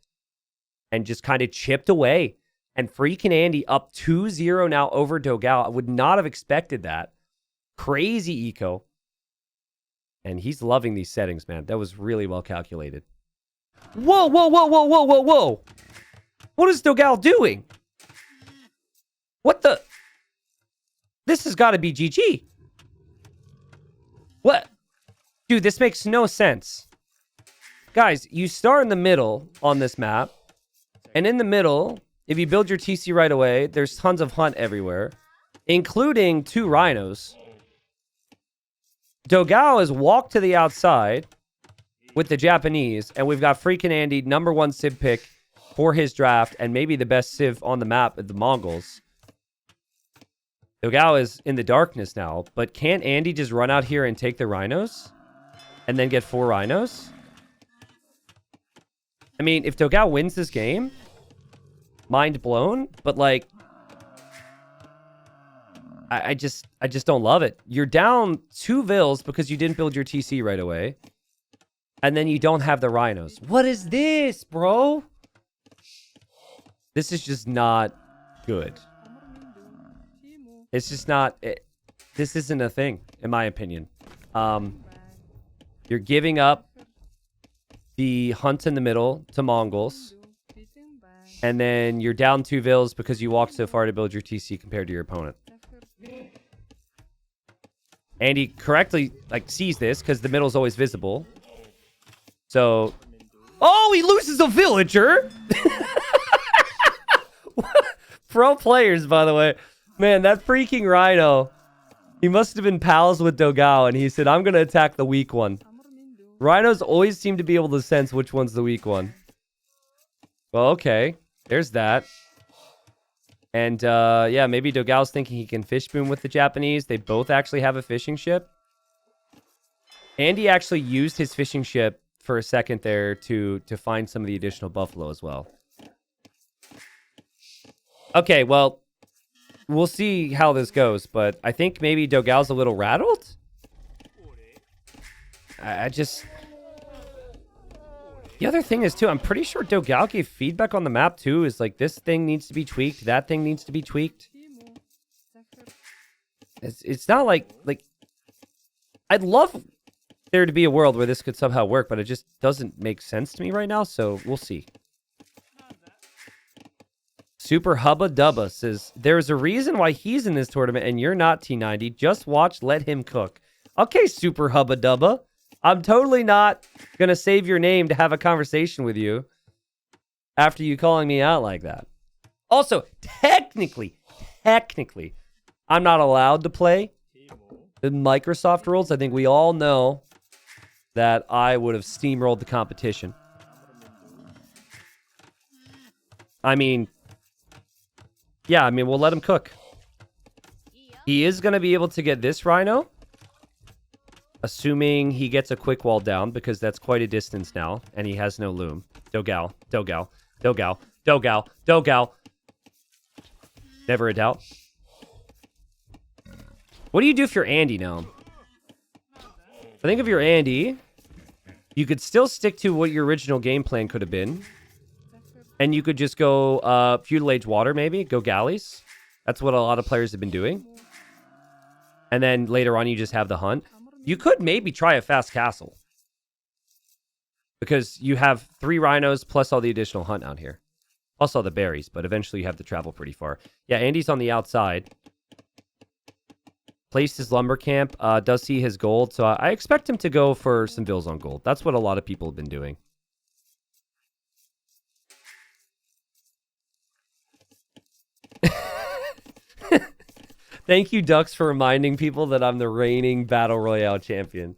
And just kind of chipped away. And FreakinAndy up 2-0 now over Dogao. I would not have expected that. Crazy eco. And he's loving these settings, man. That was really well calculated. Whoa, whoa, whoa, whoa, whoa, whoa, whoa. What is Dogao doing? What the? This has got to be GG. What? Dude, this makes no sense. Guys, you start in the middle on this map. And in the middle, if you build your TC right away, there's tons of hunt everywhere, including 2 rhinos. Dogao has walked to the outside with the Japanese, and we've got FreakinAndy, #1 Civ pick for his draft, and maybe the best Civ on the map at the Mongols. Dogao is in the darkness now, but can't Andy just run out here and take the rhinos? And then get 4 rhinos? I mean, if Dogao wins this game, mind blown, but like, I just don't love it. You're down 2 vills because you didn't build your TC right away. And then you don't have the rhinos. What is this, bro? This is just not good. It's just not... this isn't a thing, in my opinion. You're giving up the hunt in the middle to Mongols. And then you're down 2 vills because you walked so far to build your TC compared to your opponent. And he correctly, like, sees this because the middle's always visible. So... Oh, he loses a villager! Pro players, by the way. Man, that freaking rhino He must have been pals with Dogao, and he said, I'm going to attack the weak one. Rhinos always seem to be able to sense which one's the weak one. Well, okay. There's that. And, yeah, maybe Dogao's thinking he can fish boom with the Japanese. They both actually have a fishing ship. Andy actually used his fishing ship for a second there to find some of the additional buffalo as well. Okay, well, we'll see how this goes, but I think maybe Dogao's a little rattled. I just... The other thing is, too, I'm pretty sure Dogao gave feedback on the map, too, is like, this thing needs to be tweaked, that thing needs to be tweaked. It's not like... I'd love there to be a world where this could somehow work, but it just doesn't make sense to me right now, so we'll see. Super Hubba Dubba says, there's a reason why he's in this tournament and you're not, T90. Just watch, let him cook. Okay, Super Hubba Dubba. I'm totally not going to save your name to have a conversation with you after you calling me out like that. Also, technically, I'm not allowed to play the Microsoft rules. I think we all know that I would have steamrolled the competition. I mean, yeah, we'll let him cook. He is going to be able to get this rhino, assuming he gets a quick wall down, because that's quite a distance now, and he has no loom. Dogao. Never a doubt. What do you do if you're Andy now? I think if you're Andy, you could still stick to what your original game plan could have been. And you could just go feudal age water, maybe. Go galleys. That's what a lot of players have been doing. And then later on, you just have the hunt. You could maybe try a fast castle. Because you have 3 rhinos plus all the additional hunt out here. Plus all the berries, but eventually you have to travel pretty far. Yeah, Andy's on the outside. Placed his lumber camp. Does see his gold. So I expect him to go for some vills on gold. That's what a lot of people have been doing. Thank you, Ducks, for reminding people that I'm the reigning Battle Royale champion.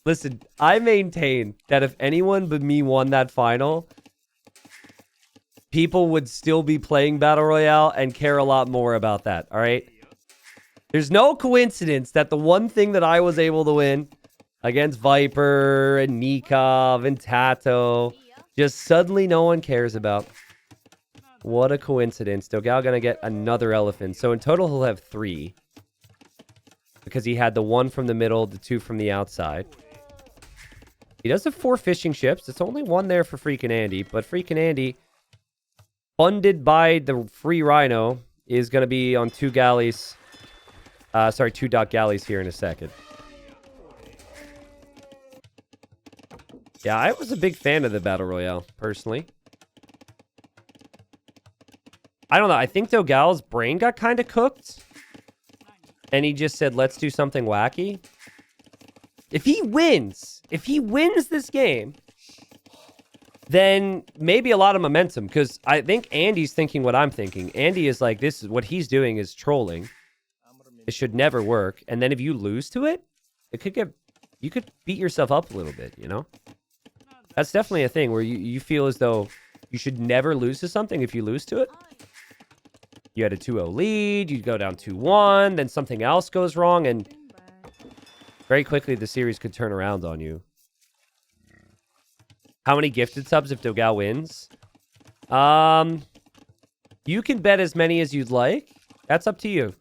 Listen, I maintain that if anyone but me won that final, people would still be playing Battle Royale and care a lot more about that, all right? There's no coincidence that the one thing that I was able to win against Viper and Nikov and Tato, just suddenly no one cares about. What a coincidence. Dogao gonna get another elephant. So in total, he'll have 3. Because he had the 1 from the middle, the 2 from the outside. He does have 4 fishing ships. It's only 1 there for FreakinAndy. But FreakinAndy, funded by the free rhino, is going to be on 2 galleys. 2 dock galleys here in a second. Yeah, I was a big fan of the Battle Royale, personally. I don't know. I think Dogao's brain got kind of cooked. And he just said, let's do something wacky. If he wins this game, then maybe a lot of momentum. Because I think Andy's thinking what I'm thinking. Andy is like, this is what he's doing is trolling. It should never work. And then if you lose to it, you could beat yourself up a little bit, you know? That's definitely a thing where you feel as though you should never lose to something if you lose to it. You had a 2-0 lead, you go down 2-1, then something else goes wrong, and very quickly the series could turn around on you. How many gifted subs if Dogao wins? You can bet as many as you'd like. That's up to you.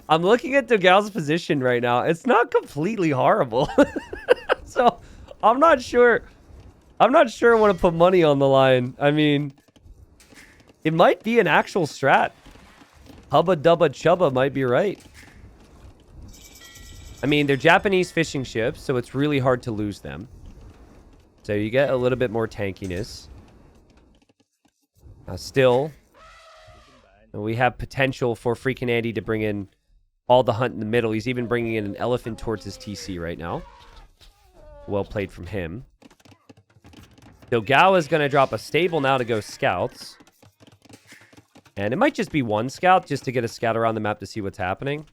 I'm looking at Dogao's position right now. It's not completely horrible. So, I'm not sure I want to put money on the line. I mean, it might be an actual strat. Hubba Dubba Chubba might be right. I mean, they're Japanese fishing ships, so it's really hard to lose them. So you get a little bit more tankiness. Still, we have potential for FreakinAndy to bring in all the hunt in the middle. He's even bringing in an elephant towards his TC right now. Well played from him. Dogao is going to drop a stable now to go scouts. And it might just be 1 scout just to get a scout around the map to see what's happening.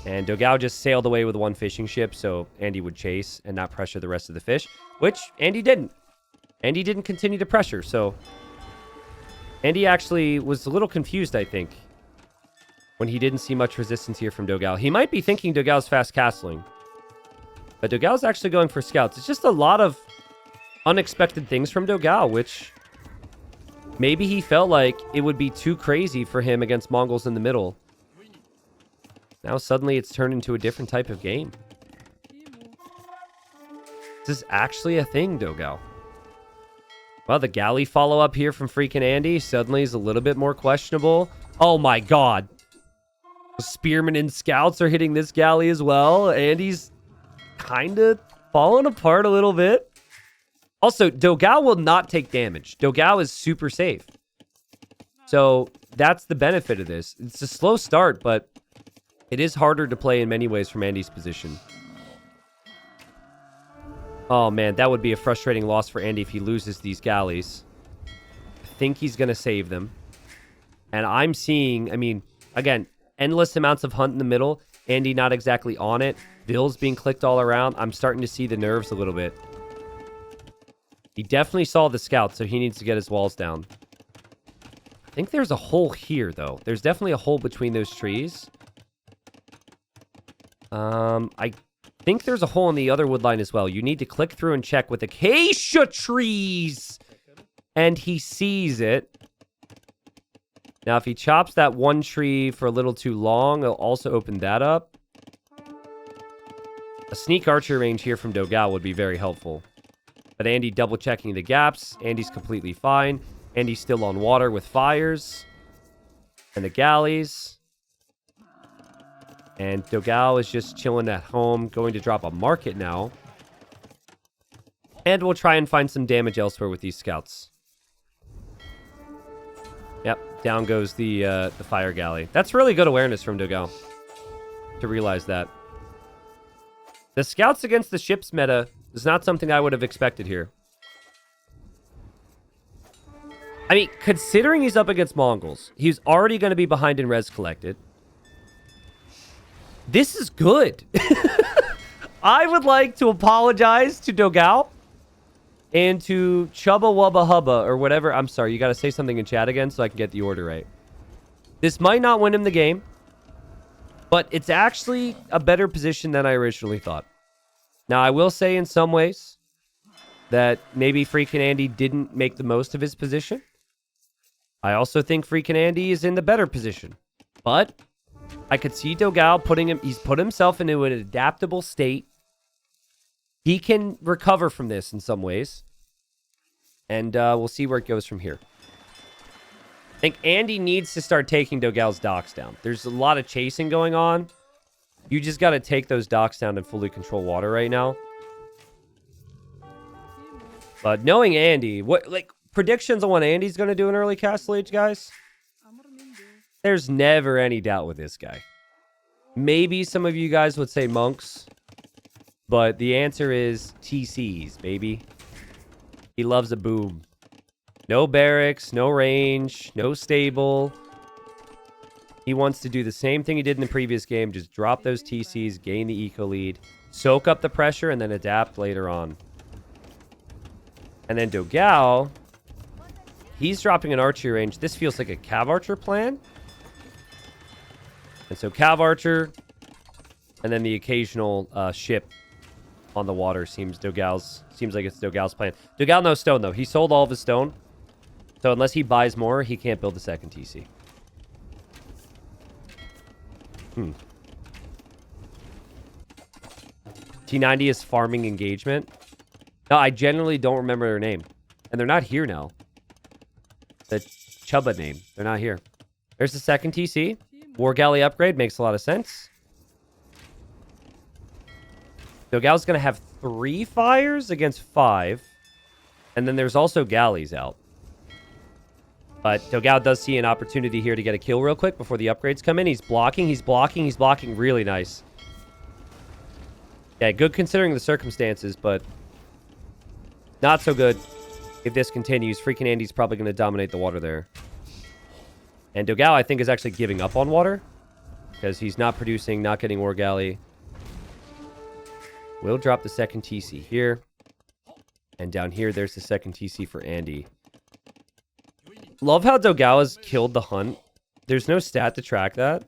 And Dogao just sailed away with one fishing ship, so Andy would chase and not pressure the rest of the fish, which Andy didn't. Andy didn't continue to pressure, so Andy actually was a little confused, I think, when he didn't see much resistance here from Dogao. He might be thinking Dogao's fast castling, but Dogao's actually going for scouts. It's just a lot of unexpected things from Dogao, which maybe he felt like it would be too crazy for him against Mongols in the middle. Now suddenly it's turned into a different type of game. This is actually a thing, Dogao. Well, the galley follow-up here from FreakinAndy suddenly is a little bit more questionable. Oh my god. Spearmen and scouts are hitting this galley as well. Andy's kind of falling apart a little bit. Also, Dogao will not take damage. Dogao is super safe. So that's the benefit of this. It's a slow start, but it is harder to play in many ways from Andy's position. Oh, man, that would be a frustrating loss for Andy if he loses these galleys. I think he's going to save them. And I'm seeing, I mean, again, endless amounts of hunt in the middle. Andy not exactly on it. Bills being clicked all around. I'm starting to see the nerves a little bit. He definitely saw the scout, so he needs to get his walls down. I think there's a hole here, though. There's definitely a hole between those trees. I think there's a hole in the other wood line as well. You need to click through and check with acacia trees. And he sees it. Now, if he chops that one tree for a little too long, it'll also open that up. A sneak archer range here from Dogao would be very helpful. But Andy double checking the gaps. Andy's completely fine. Andy's still on water with fires. And the galleys. And Dogao is just chilling at home, going to drop a market now. And we'll try and find some damage elsewhere with these scouts. Yep, down goes the fire galley. That's really good awareness from Dogao to realize that. The scouts against the ships meta is not something I would have expected here. I mean, considering he's up against Mongols, he's already going to be behind in res collected. This is good. I would like to apologize to Dogao and to Chubba Wubba Hubba or whatever. I'm sorry, you got to say something in chat again so I can get the order right. This might not win him the game, but it's actually a better position than I originally thought. Now, I will say in some ways that maybe FreakinAndy didn't make the most of his position. I also think FreakinAndy is in the better position. But I could see Dogao he's put himself into an adaptable state. He can recover from this in some ways. And we'll see where it goes from here. I think Andy needs to start taking Dogao's docks down. There's a lot of chasing going on. You just got to take those docks down and fully control water right now. But knowing Andy, predictions on what Andy's going to do in early Castle Age, guys? There's never any doubt with this guy. Maybe some of you guys would say monks, but the answer is TCs, baby. He loves a boom. No barracks, no range, no stable. He wants to do the same thing he did in the previous game. Just drop those TCs, gain the eco lead, soak up the pressure, and then adapt later on. And then Dogao, he's dropping an archery range. This feels like a Cav Archer plan. And so Cav Archer, and then the occasional ship on the water seems like it's Dogao's plan. Dogao no stone, though. He sold all of his stone. So unless he buys more, he can't build a second TC. T90 is farming engagement. No, I genuinely don't remember their name. And they're not here now. The Chubba name. They're not here. There's the second TC. War Galley upgrade makes a lot of sense. Dogao's going to have 3 fires against 5. And then there's also galleys out. But Dogao does see an opportunity here to get a kill real quick before the upgrades come in. He's blocking, he's blocking, he's blocking. Really nice. Yeah, good considering the circumstances, but not so good if this continues. FreakinAndy's probably going to dominate the water there. And Dogao, I think, is actually giving up on water. because he's not producing, not getting War Galley. We'll drop the second TC here. And down here, there's the second TC for Andy. Love how Dogao has killed the hunt. There's no stat to track that.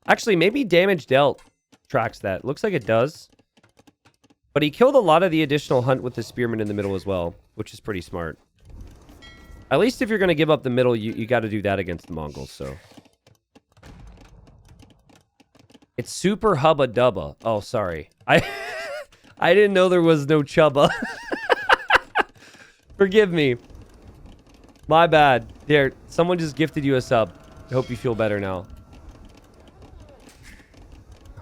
Actually, maybe damage dealt tracks that. Looks like it does. But he killed a lot of the additional hunt with the spearman in the middle as well, which is pretty smart. At least if you're going to give up the middle, you got to do that against the Mongols, so. It's super hubba dubba. Oh, sorry. I didn't know there was no chubba. Forgive me. My bad. There, someone just gifted you a sub. I hope you feel better now.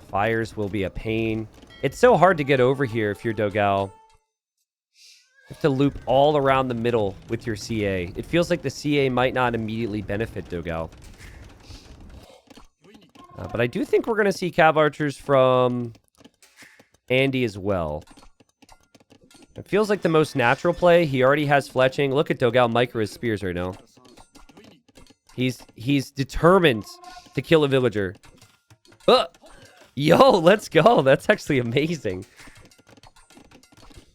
Fires will be a pain. It's so hard to get over here if you're Dogao. You have to loop all around the middle with your CA. It feels like the CA might not immediately benefit Dogao. But I do think we're going to see Cav Archers from Andy as well. It feels like the most natural play. He already has fletching. Look at Dogao micro his spears right now. He's determined to kill a villager. Yo, let's go. That's actually amazing.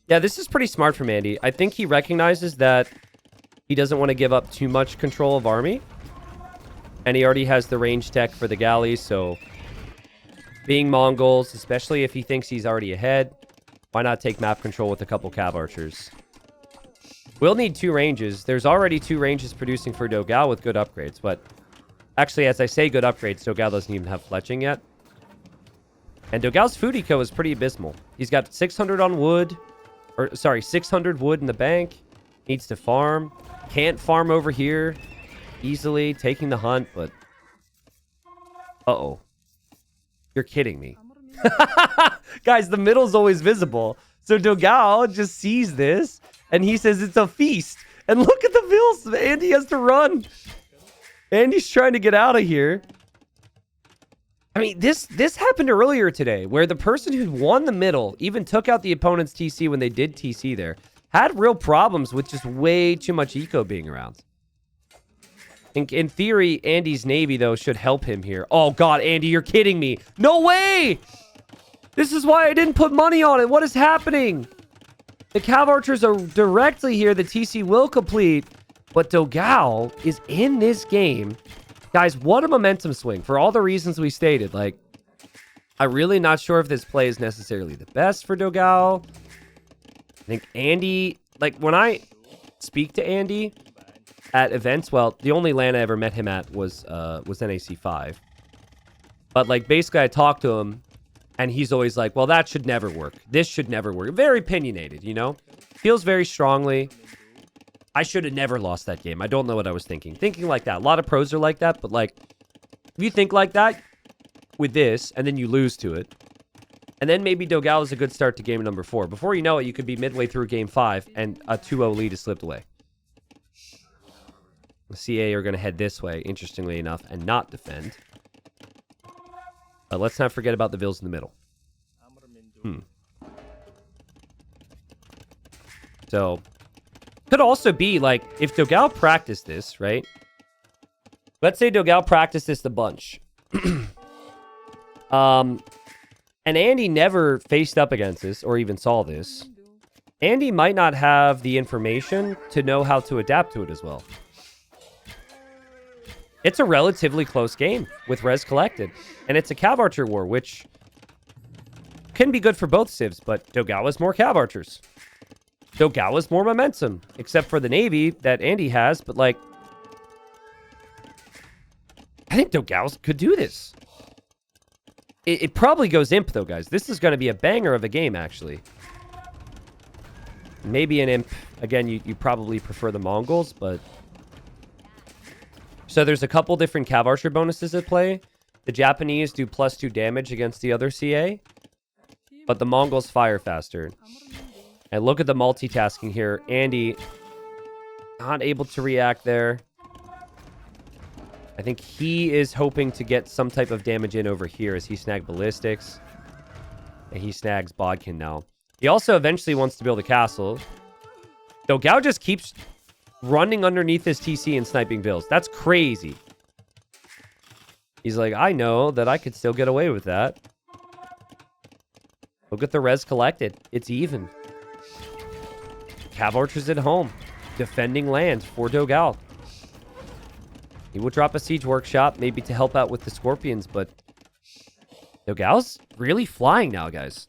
Yeah, this is pretty smart from Andy. I think he recognizes that he doesn't want to give up too much control of army. And he already has the range tech for the galleys, so being Mongols, especially if he thinks he's already ahead, why not take map control with a couple Cav Archers? We'll need 2 ranges. There's already 2 ranges producing for Dogao with good upgrades, but actually, as I say good upgrades, Dogao doesn't even have fletching yet. And Dogao's food eco is pretty abysmal. He's got 600 on wood, or sorry, 600 wood in the bank. Needs to farm. Can't farm over here easily, taking the hunt, but uh-oh. You're kidding me. Guys, the middle's always visible. So Dogao just sees this, and he says it's a feast. And look at the bills. Andy has to run. Andy's trying to get out of here. I mean, this happened earlier today, where the person who won the middle even took out the opponent's TC when they did TC there. Had real problems with just way too much eco being around. In theory, Andy's Navy, though, should help him here. Oh, God, Andy, you're kidding me. No way! This is why I didn't put money on it. What is happening? The Cav Archers are directly here. The TC will complete. But Dogao is in this game. Guys, what a momentum swing for all the reasons we stated. Like, I'm really not sure if this play is necessarily the best for Dogao. I think Andy... Like, when I speak to Andy at events, well, the only LAN I ever met him at was NAC5. But, like, basically I talked to him, and he's always like, well, that should never work. This should never work. Very opinionated, you know? Feels very strongly. I should have never lost that game. I don't know what I was thinking. Thinking like that. A lot of pros are like that, but, like, if you think like that with this, and then you lose to it, and then maybe Dogao is a good start to game number 4. Before you know it, you could be midway through game 5, and a 2-0 lead is slipped away. The CA are going to head this way, interestingly enough, and not defend. But let's not forget about the Vills in the middle. So, could also be, like, if Dogao practiced this, right? Let's say Dogao practiced this a bunch. And Andy never faced up against this, or even saw this. Andy might not have the information to know how to adapt to it as well. It's a relatively close game with res collected. And it's a Cav Archer war, which can be good for both civs, but Dogao has more Cav Archers. Dogao has more momentum, except for the Navy that Andy has, but, like, I think Dogao could do this. It probably goes imp, though, guys. This is going to be a banger of a game, actually. Maybe an imp. Again, you probably prefer the Mongols, but... So there's a couple different Cav Archer bonuses at play. The Japanese do +2 damage against the other CA, but the Mongols fire faster. And look at the multitasking here. Andy, not able to react there. I think he is hoping to get some type of damage in over here as he snagged ballistics. And he snags Bodkin now. He also eventually wants to build a castle. Dogao just keeps running underneath his TC and sniping Vills. That's crazy. He's like, I know that I could still get away with that. Look at the res collected. It's even. Cav Archers at home. Defending land for Dogao. He will drop a siege workshop, maybe to help out with the scorpions, but Dogao's really flying now, guys.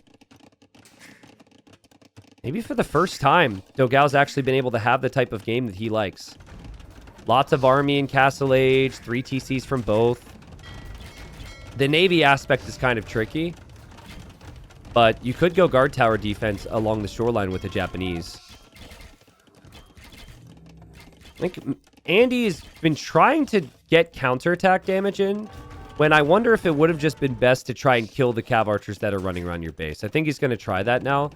Maybe for the first time, Dogao's actually been able to have the type of game that he likes. Lots of army and castle age, 3 TCs from both. The navy aspect is kind of tricky, but you could go guard tower defense along the shoreline with the Japanese. I think Andy's been trying to get counterattack damage in, when I wonder if it would have just been best to try and kill the Cav Archers that are running around your base. I think he's going to try that now.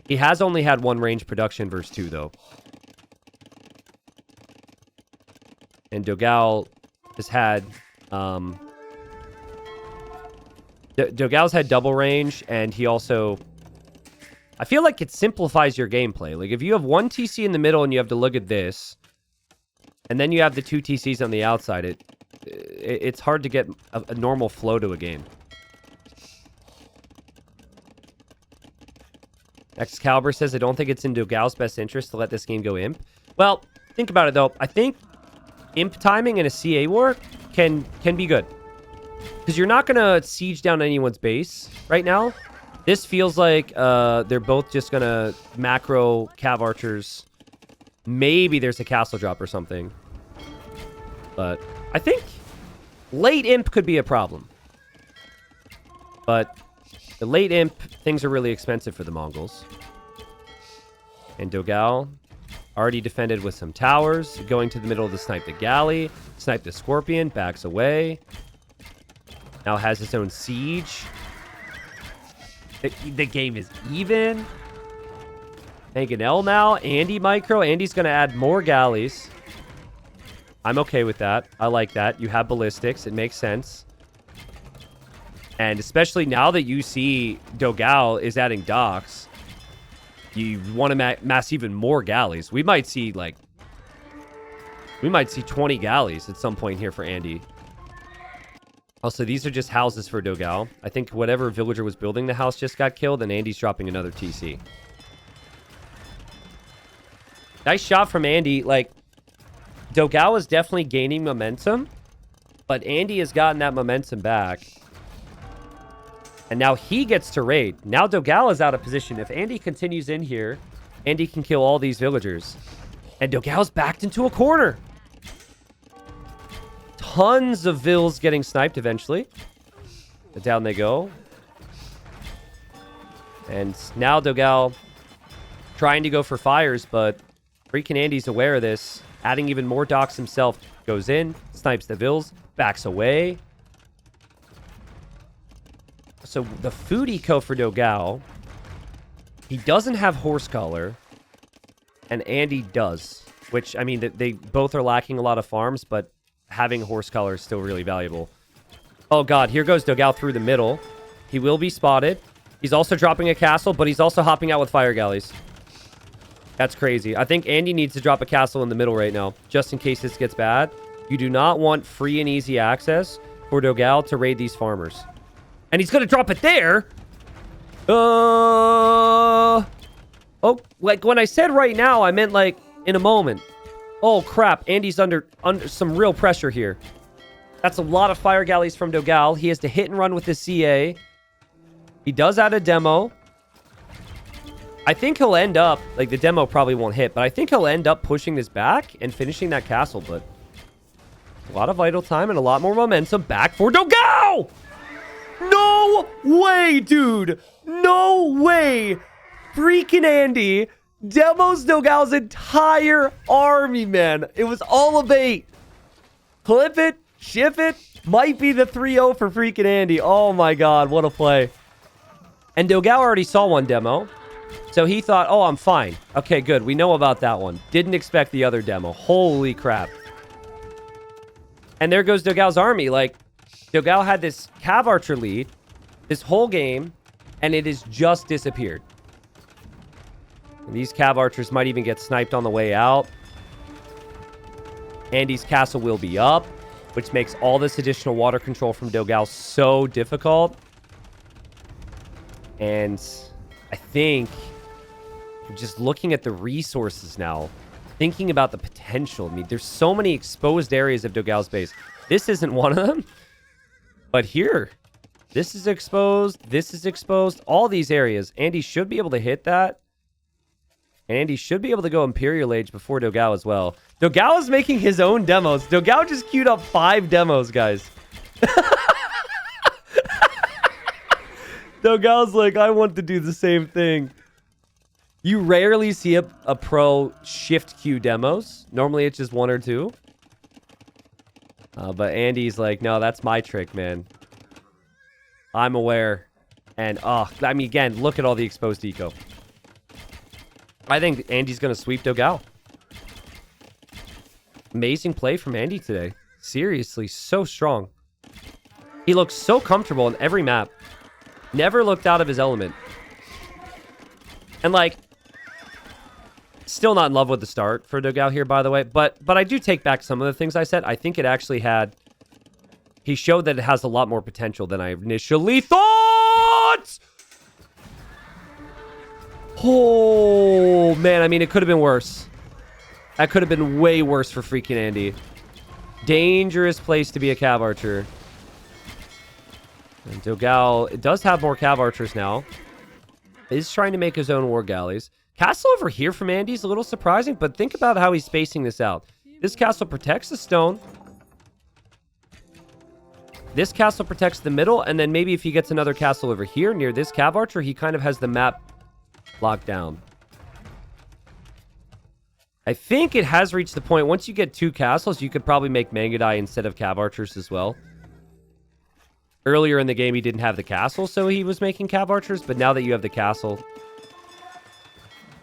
He has only had 1 range production versus 2, though. And Dogao has had... Dogao's had double range, and he also... I feel like it simplifies your gameplay. Like, if you have 1 TC in the middle and you have to look at this, and then you have the 2 TCs on the outside, it's hard to get a normal flow to a game. Excalibur says, I don't think it's in Dogao's best interest to let this game go imp. Well, think about it, though. I think imp timing in a CA war can be good. Because you're not going to siege down anyone's base right now. This feels like they're both just going to macro Cav Archers. Maybe there's a castle drop or something. But I think late imp could be a problem. But the late imp, things are really expensive for the Mongols. And Dogao already defended with some towers. Going to the middle to snipe the galley. Snipe the scorpion. Backs away. Now has its own siege. The game is even. Taking L now. Andy micro. Andy's going to add more galleys. I'm okay with that. I like that. You have ballistics. It makes sense. And especially now that you see Dogao is adding docks, you want to mass even more galleys. We might see 20 galleys at some point here for Andy. Also, these are just houses for Dogao. I think whatever villager was building the house just got killed, and Andy's dropping another TC. Nice shot from Andy. Like, Dogao is definitely gaining momentum, but Andy has gotten that momentum back. And now he gets to raid. Now Dogao is out of position. If Andy continues in here, Andy can kill all these villagers. And Dogao's backed into a corner. Tons of vills getting sniped eventually. But down they go. And now Dogao trying to go for fires, but FreakinAndy's aware of this. Adding even more docks himself. Goes in, snipes the vills, backs away. So the food eco for Dogao, he doesn't have horse color, and Andy does. Which, I mean, they both are lacking a lot of farms, but having horse color is still really valuable. Oh god, here goes Dogao through the middle. He will be spotted. He's also dropping a castle, but he's also hopping out with fire galleys. That's crazy. I think Andy needs to drop a castle in the middle right now, just in case this gets bad. You do not want free and easy access for Dogao to raid these farmers. And he's going to drop it there. Oh, like when I said right now, I meant like in a moment. Oh, crap. Andy's under some real pressure here. That's a lot of fire galleys from Dogao. He has to hit and run with the CA. He does add a demo. I think he'll end up, like the demo probably won't hit, but I think he'll end up pushing this back and finishing that castle. But a lot of vital time and a lot more momentum back for Dogao. No way, dude. No way. FreakinAndy demos Dogao's entire army, man. It was all a bait. Clip it, ship it. Might be the 3-0 for FreakinAndy. Oh my god, what a play. And Dogao already saw one demo. So he thought, oh, I'm fine. Okay, good. We know about that one. Didn't expect the other demo. Holy crap. And there goes Dogao's army. Like, Dogao had this Cav Archer lead this whole game, and it has just disappeared. And these Cav Archers might even get sniped on the way out. Andy's castle will be up, which makes all this additional water control from Dogao so difficult. And I think just looking at the resources now, thinking about the potential. I mean, there's so many exposed areas of Dogao's base. This isn't one of them. But here, this is exposed. This is exposed. All these areas. Andy should be able to hit that. And Andy should be able to go Imperial Age before Dogao as well. Dogao is making his own demos. Dogao just queued up 5 demos, guys. Dogao's like, I want to do the same thing. You rarely see a pro shift queue demos. Normally it's just 1 or 2. But Andy's like, no, that's my trick, man. I'm aware. And, I mean, again, look at all the exposed eco. I think Andy's going to sweep Dogao. Amazing play from Andy today. Seriously, so strong. He looks so comfortable in every map. Never looked out of his element. And, like, still not in love with the start for Dogao here, by the way. But I do take back some of the things I said. I think it actually had... He showed that it has a lot more potential than I initially thought! Oh, man. I mean, it could have been worse. That could have been way worse for FreakinAndy. Dangerous place to be a Cav Archer. And Dogao does have more Cav Archers now. Is trying to make his own War Galleys. Castle over here from Andy is a little surprising, but think about how he's spacing this out. This castle protects the stone. This castle protects the middle, and then maybe if he gets another castle over here near this Cav Archer, he kind of has the map locked down. I think it has reached the point, once you get 2 castles, you could probably make Mangadai instead of Cav Archers as well. Earlier in the game, he didn't have the castle, so he was making Cav Archers, but now that you have the castle,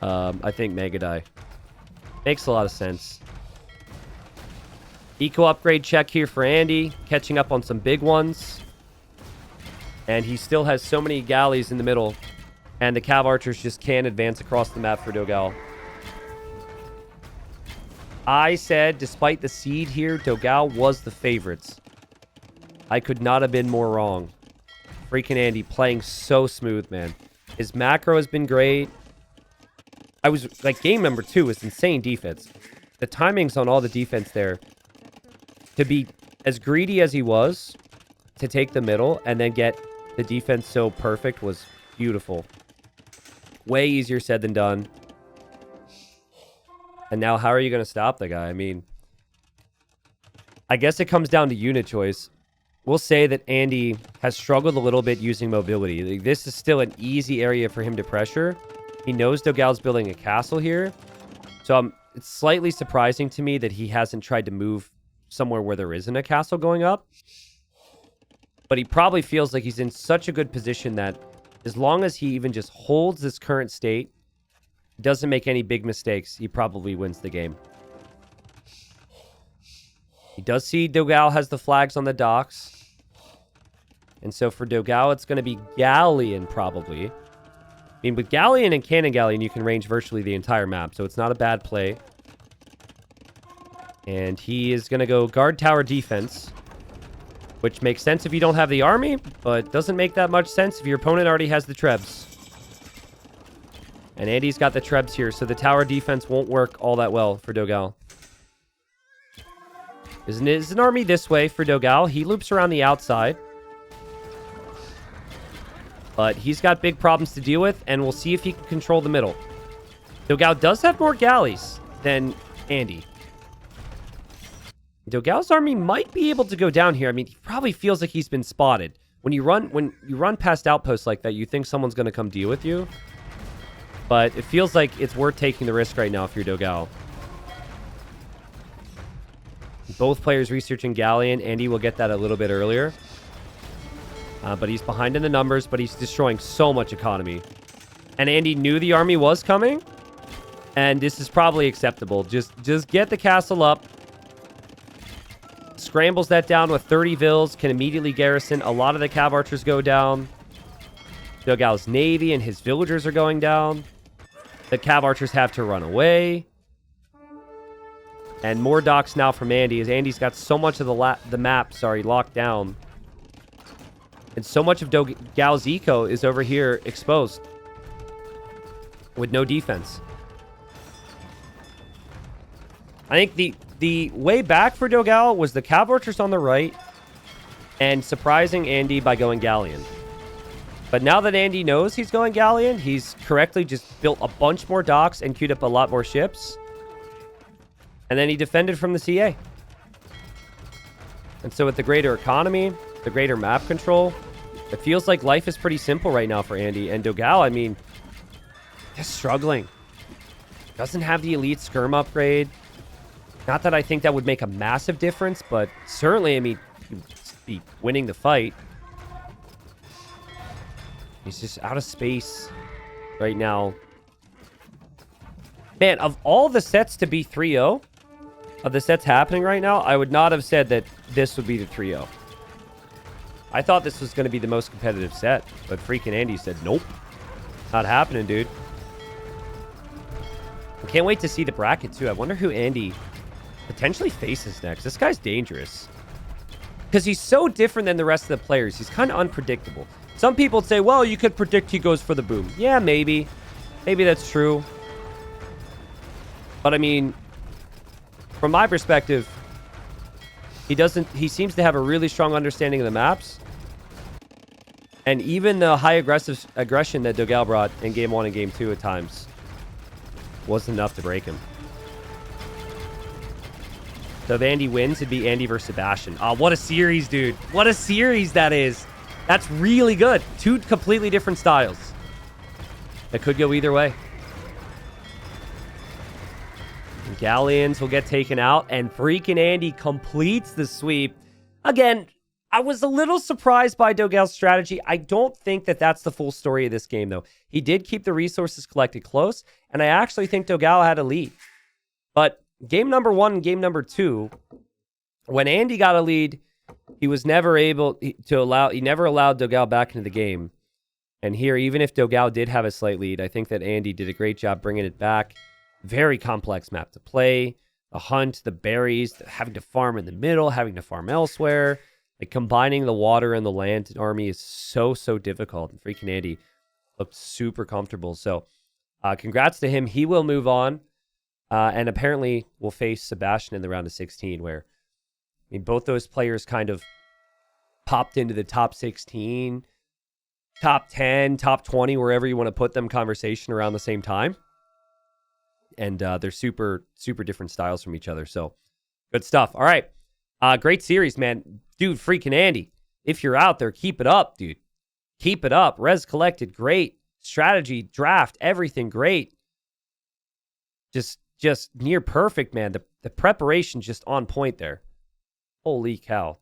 I think Mangadai makes a lot of sense. Eco upgrade check here for Andy, catching up on some big ones. And he still has so many galleys in the middle, and the Cav Archers just can't advance across the map for Dogao. I said, despite the seed here, Dogao was the favorites. I could not have been more wrong. FreakinAndy playing so smooth, man. His macro has been great. I was, like, game number 2 was insane defense. The timings on all the defense there. To be as greedy as he was, to take the middle, and then get the defense so perfect was beautiful. Way easier said than done. And now, how are you going to stop the guy? I mean, I guess it comes down to unit choice. We'll say that Andy has struggled a little bit using mobility. This is still an easy area for him to pressure. He knows Dogao's building a castle here. So it's slightly surprising to me that he hasn't tried to move somewhere where there isn't a castle going up. But he probably feels like he's in such a good position that as long as he even just holds this current state, doesn't make any big mistakes, he probably wins the game. He does see Dogao has the flags on the docks. And so for Dogao, it's going to be Galleon, probably. I mean, with Galleon and Cannon Galleon, you can range virtually the entire map, so it's not a bad play. And he is going to go Guard Tower Defense, which makes sense if you don't have the army, but doesn't make that much sense if your opponent already has the Trebs. And Andy's got the Trebs here, so the tower defense won't work all that well for Dogao. Is an army this way for Dogao. He loops around the outside. But he's got big problems to deal with, and we'll see if he can control the middle. Dogao does have more galleys than Andy. Dogao's army might be able to go down here. I mean, he probably feels like he's been spotted. When you run past outposts like that, you think someone's going to come deal with you. But it feels like it's worth taking the risk right now if you're Dogao. Both players researching Galleon. Andy will get that a little bit earlier. But he's behind in the numbers, but he's destroying so much economy. And Andy knew the army was coming. And this is probably acceptable. Just get the castle up. Scrambles that down with 30 vills. Can immediately garrison. A lot of the Cav Archers go down. Dogao's navy and his villagers are going down. The Cav Archers have to run away. And more docks now from Andy, as Andy's got so much of the map, locked down. And so much of Dogao's eco is over here exposed. With no defense. I think the way back for Dogao was the Cav Archers on the right. And surprising Andy by going Galleon. But now that Andy knows he's going Galleon, he's correctly just built a bunch more docks and queued up a lot more ships. And then he defended from the CA. And so with the greater economy, the greater map control, it feels like life is pretty simple right now for Andy. And Dogao, I mean, just struggling. Doesn't have the elite skirm upgrade. Not that I think that would make a massive difference, but certainly, I mean, he'd be winning the fight. He's just out of space right now. Man, of all the sets to be 3-0, of the sets happening right now, I would not have said that this would be the 3-0. I thought this was going to be the most competitive set, but FreakinAndy said, nope. Not happening, dude. I can't wait to see the bracket, too. I wonder who Andy potentially faces next. This guy's dangerous. Because he's so different than the rest of the players. He's kind of unpredictable. Some people say, well, you could predict he goes for the boom. Yeah, maybe. Maybe that's true. But, I mean, from my perspective, he seems to have a really strong understanding of the maps. And even the high aggression that Dogao brought in Game 1 and Game 2 at times wasn't enough to break him. So if Andy wins, it'd be Andy versus Sebastian. Oh, what a series, dude. What a series that is. That's really good. Two completely different styles. That could go either way. Galleons will get taken out, and FreakinAndy completes the sweep. Again, I was a little surprised by Dogao's strategy. I don't think that that's the full story of this game, though. He did keep the resources collected close, and I actually think Dogao had a lead. But game number 1 and game number 2, when Andy got a lead, he was never able to allow... He never allowed Dogao back into the game. And here, even if Dogao did have a slight lead, I think that Andy did a great job bringing it back. Very complex map to play. The hunt, the berries, having to farm in the middle, having to farm elsewhere. Like, combining the water and the land army is so difficult. And FreakinAndy looked super comfortable. So, congrats to him. He will move on. And apparently will face Sebastian in the round of 16, where, I mean, both those players kind of popped into the top 16, top 10, top 20, wherever you want to put them, conversation around the same time. And they're super different styles from each other. So, good stuff. All right. Great series, man. Dude, FreakinAndy, if you're out there, keep it up, dude. Keep it up. Res collected, great. Strategy, draft, everything, great. Just near perfect, man. The preparation just on point there. Holy cow.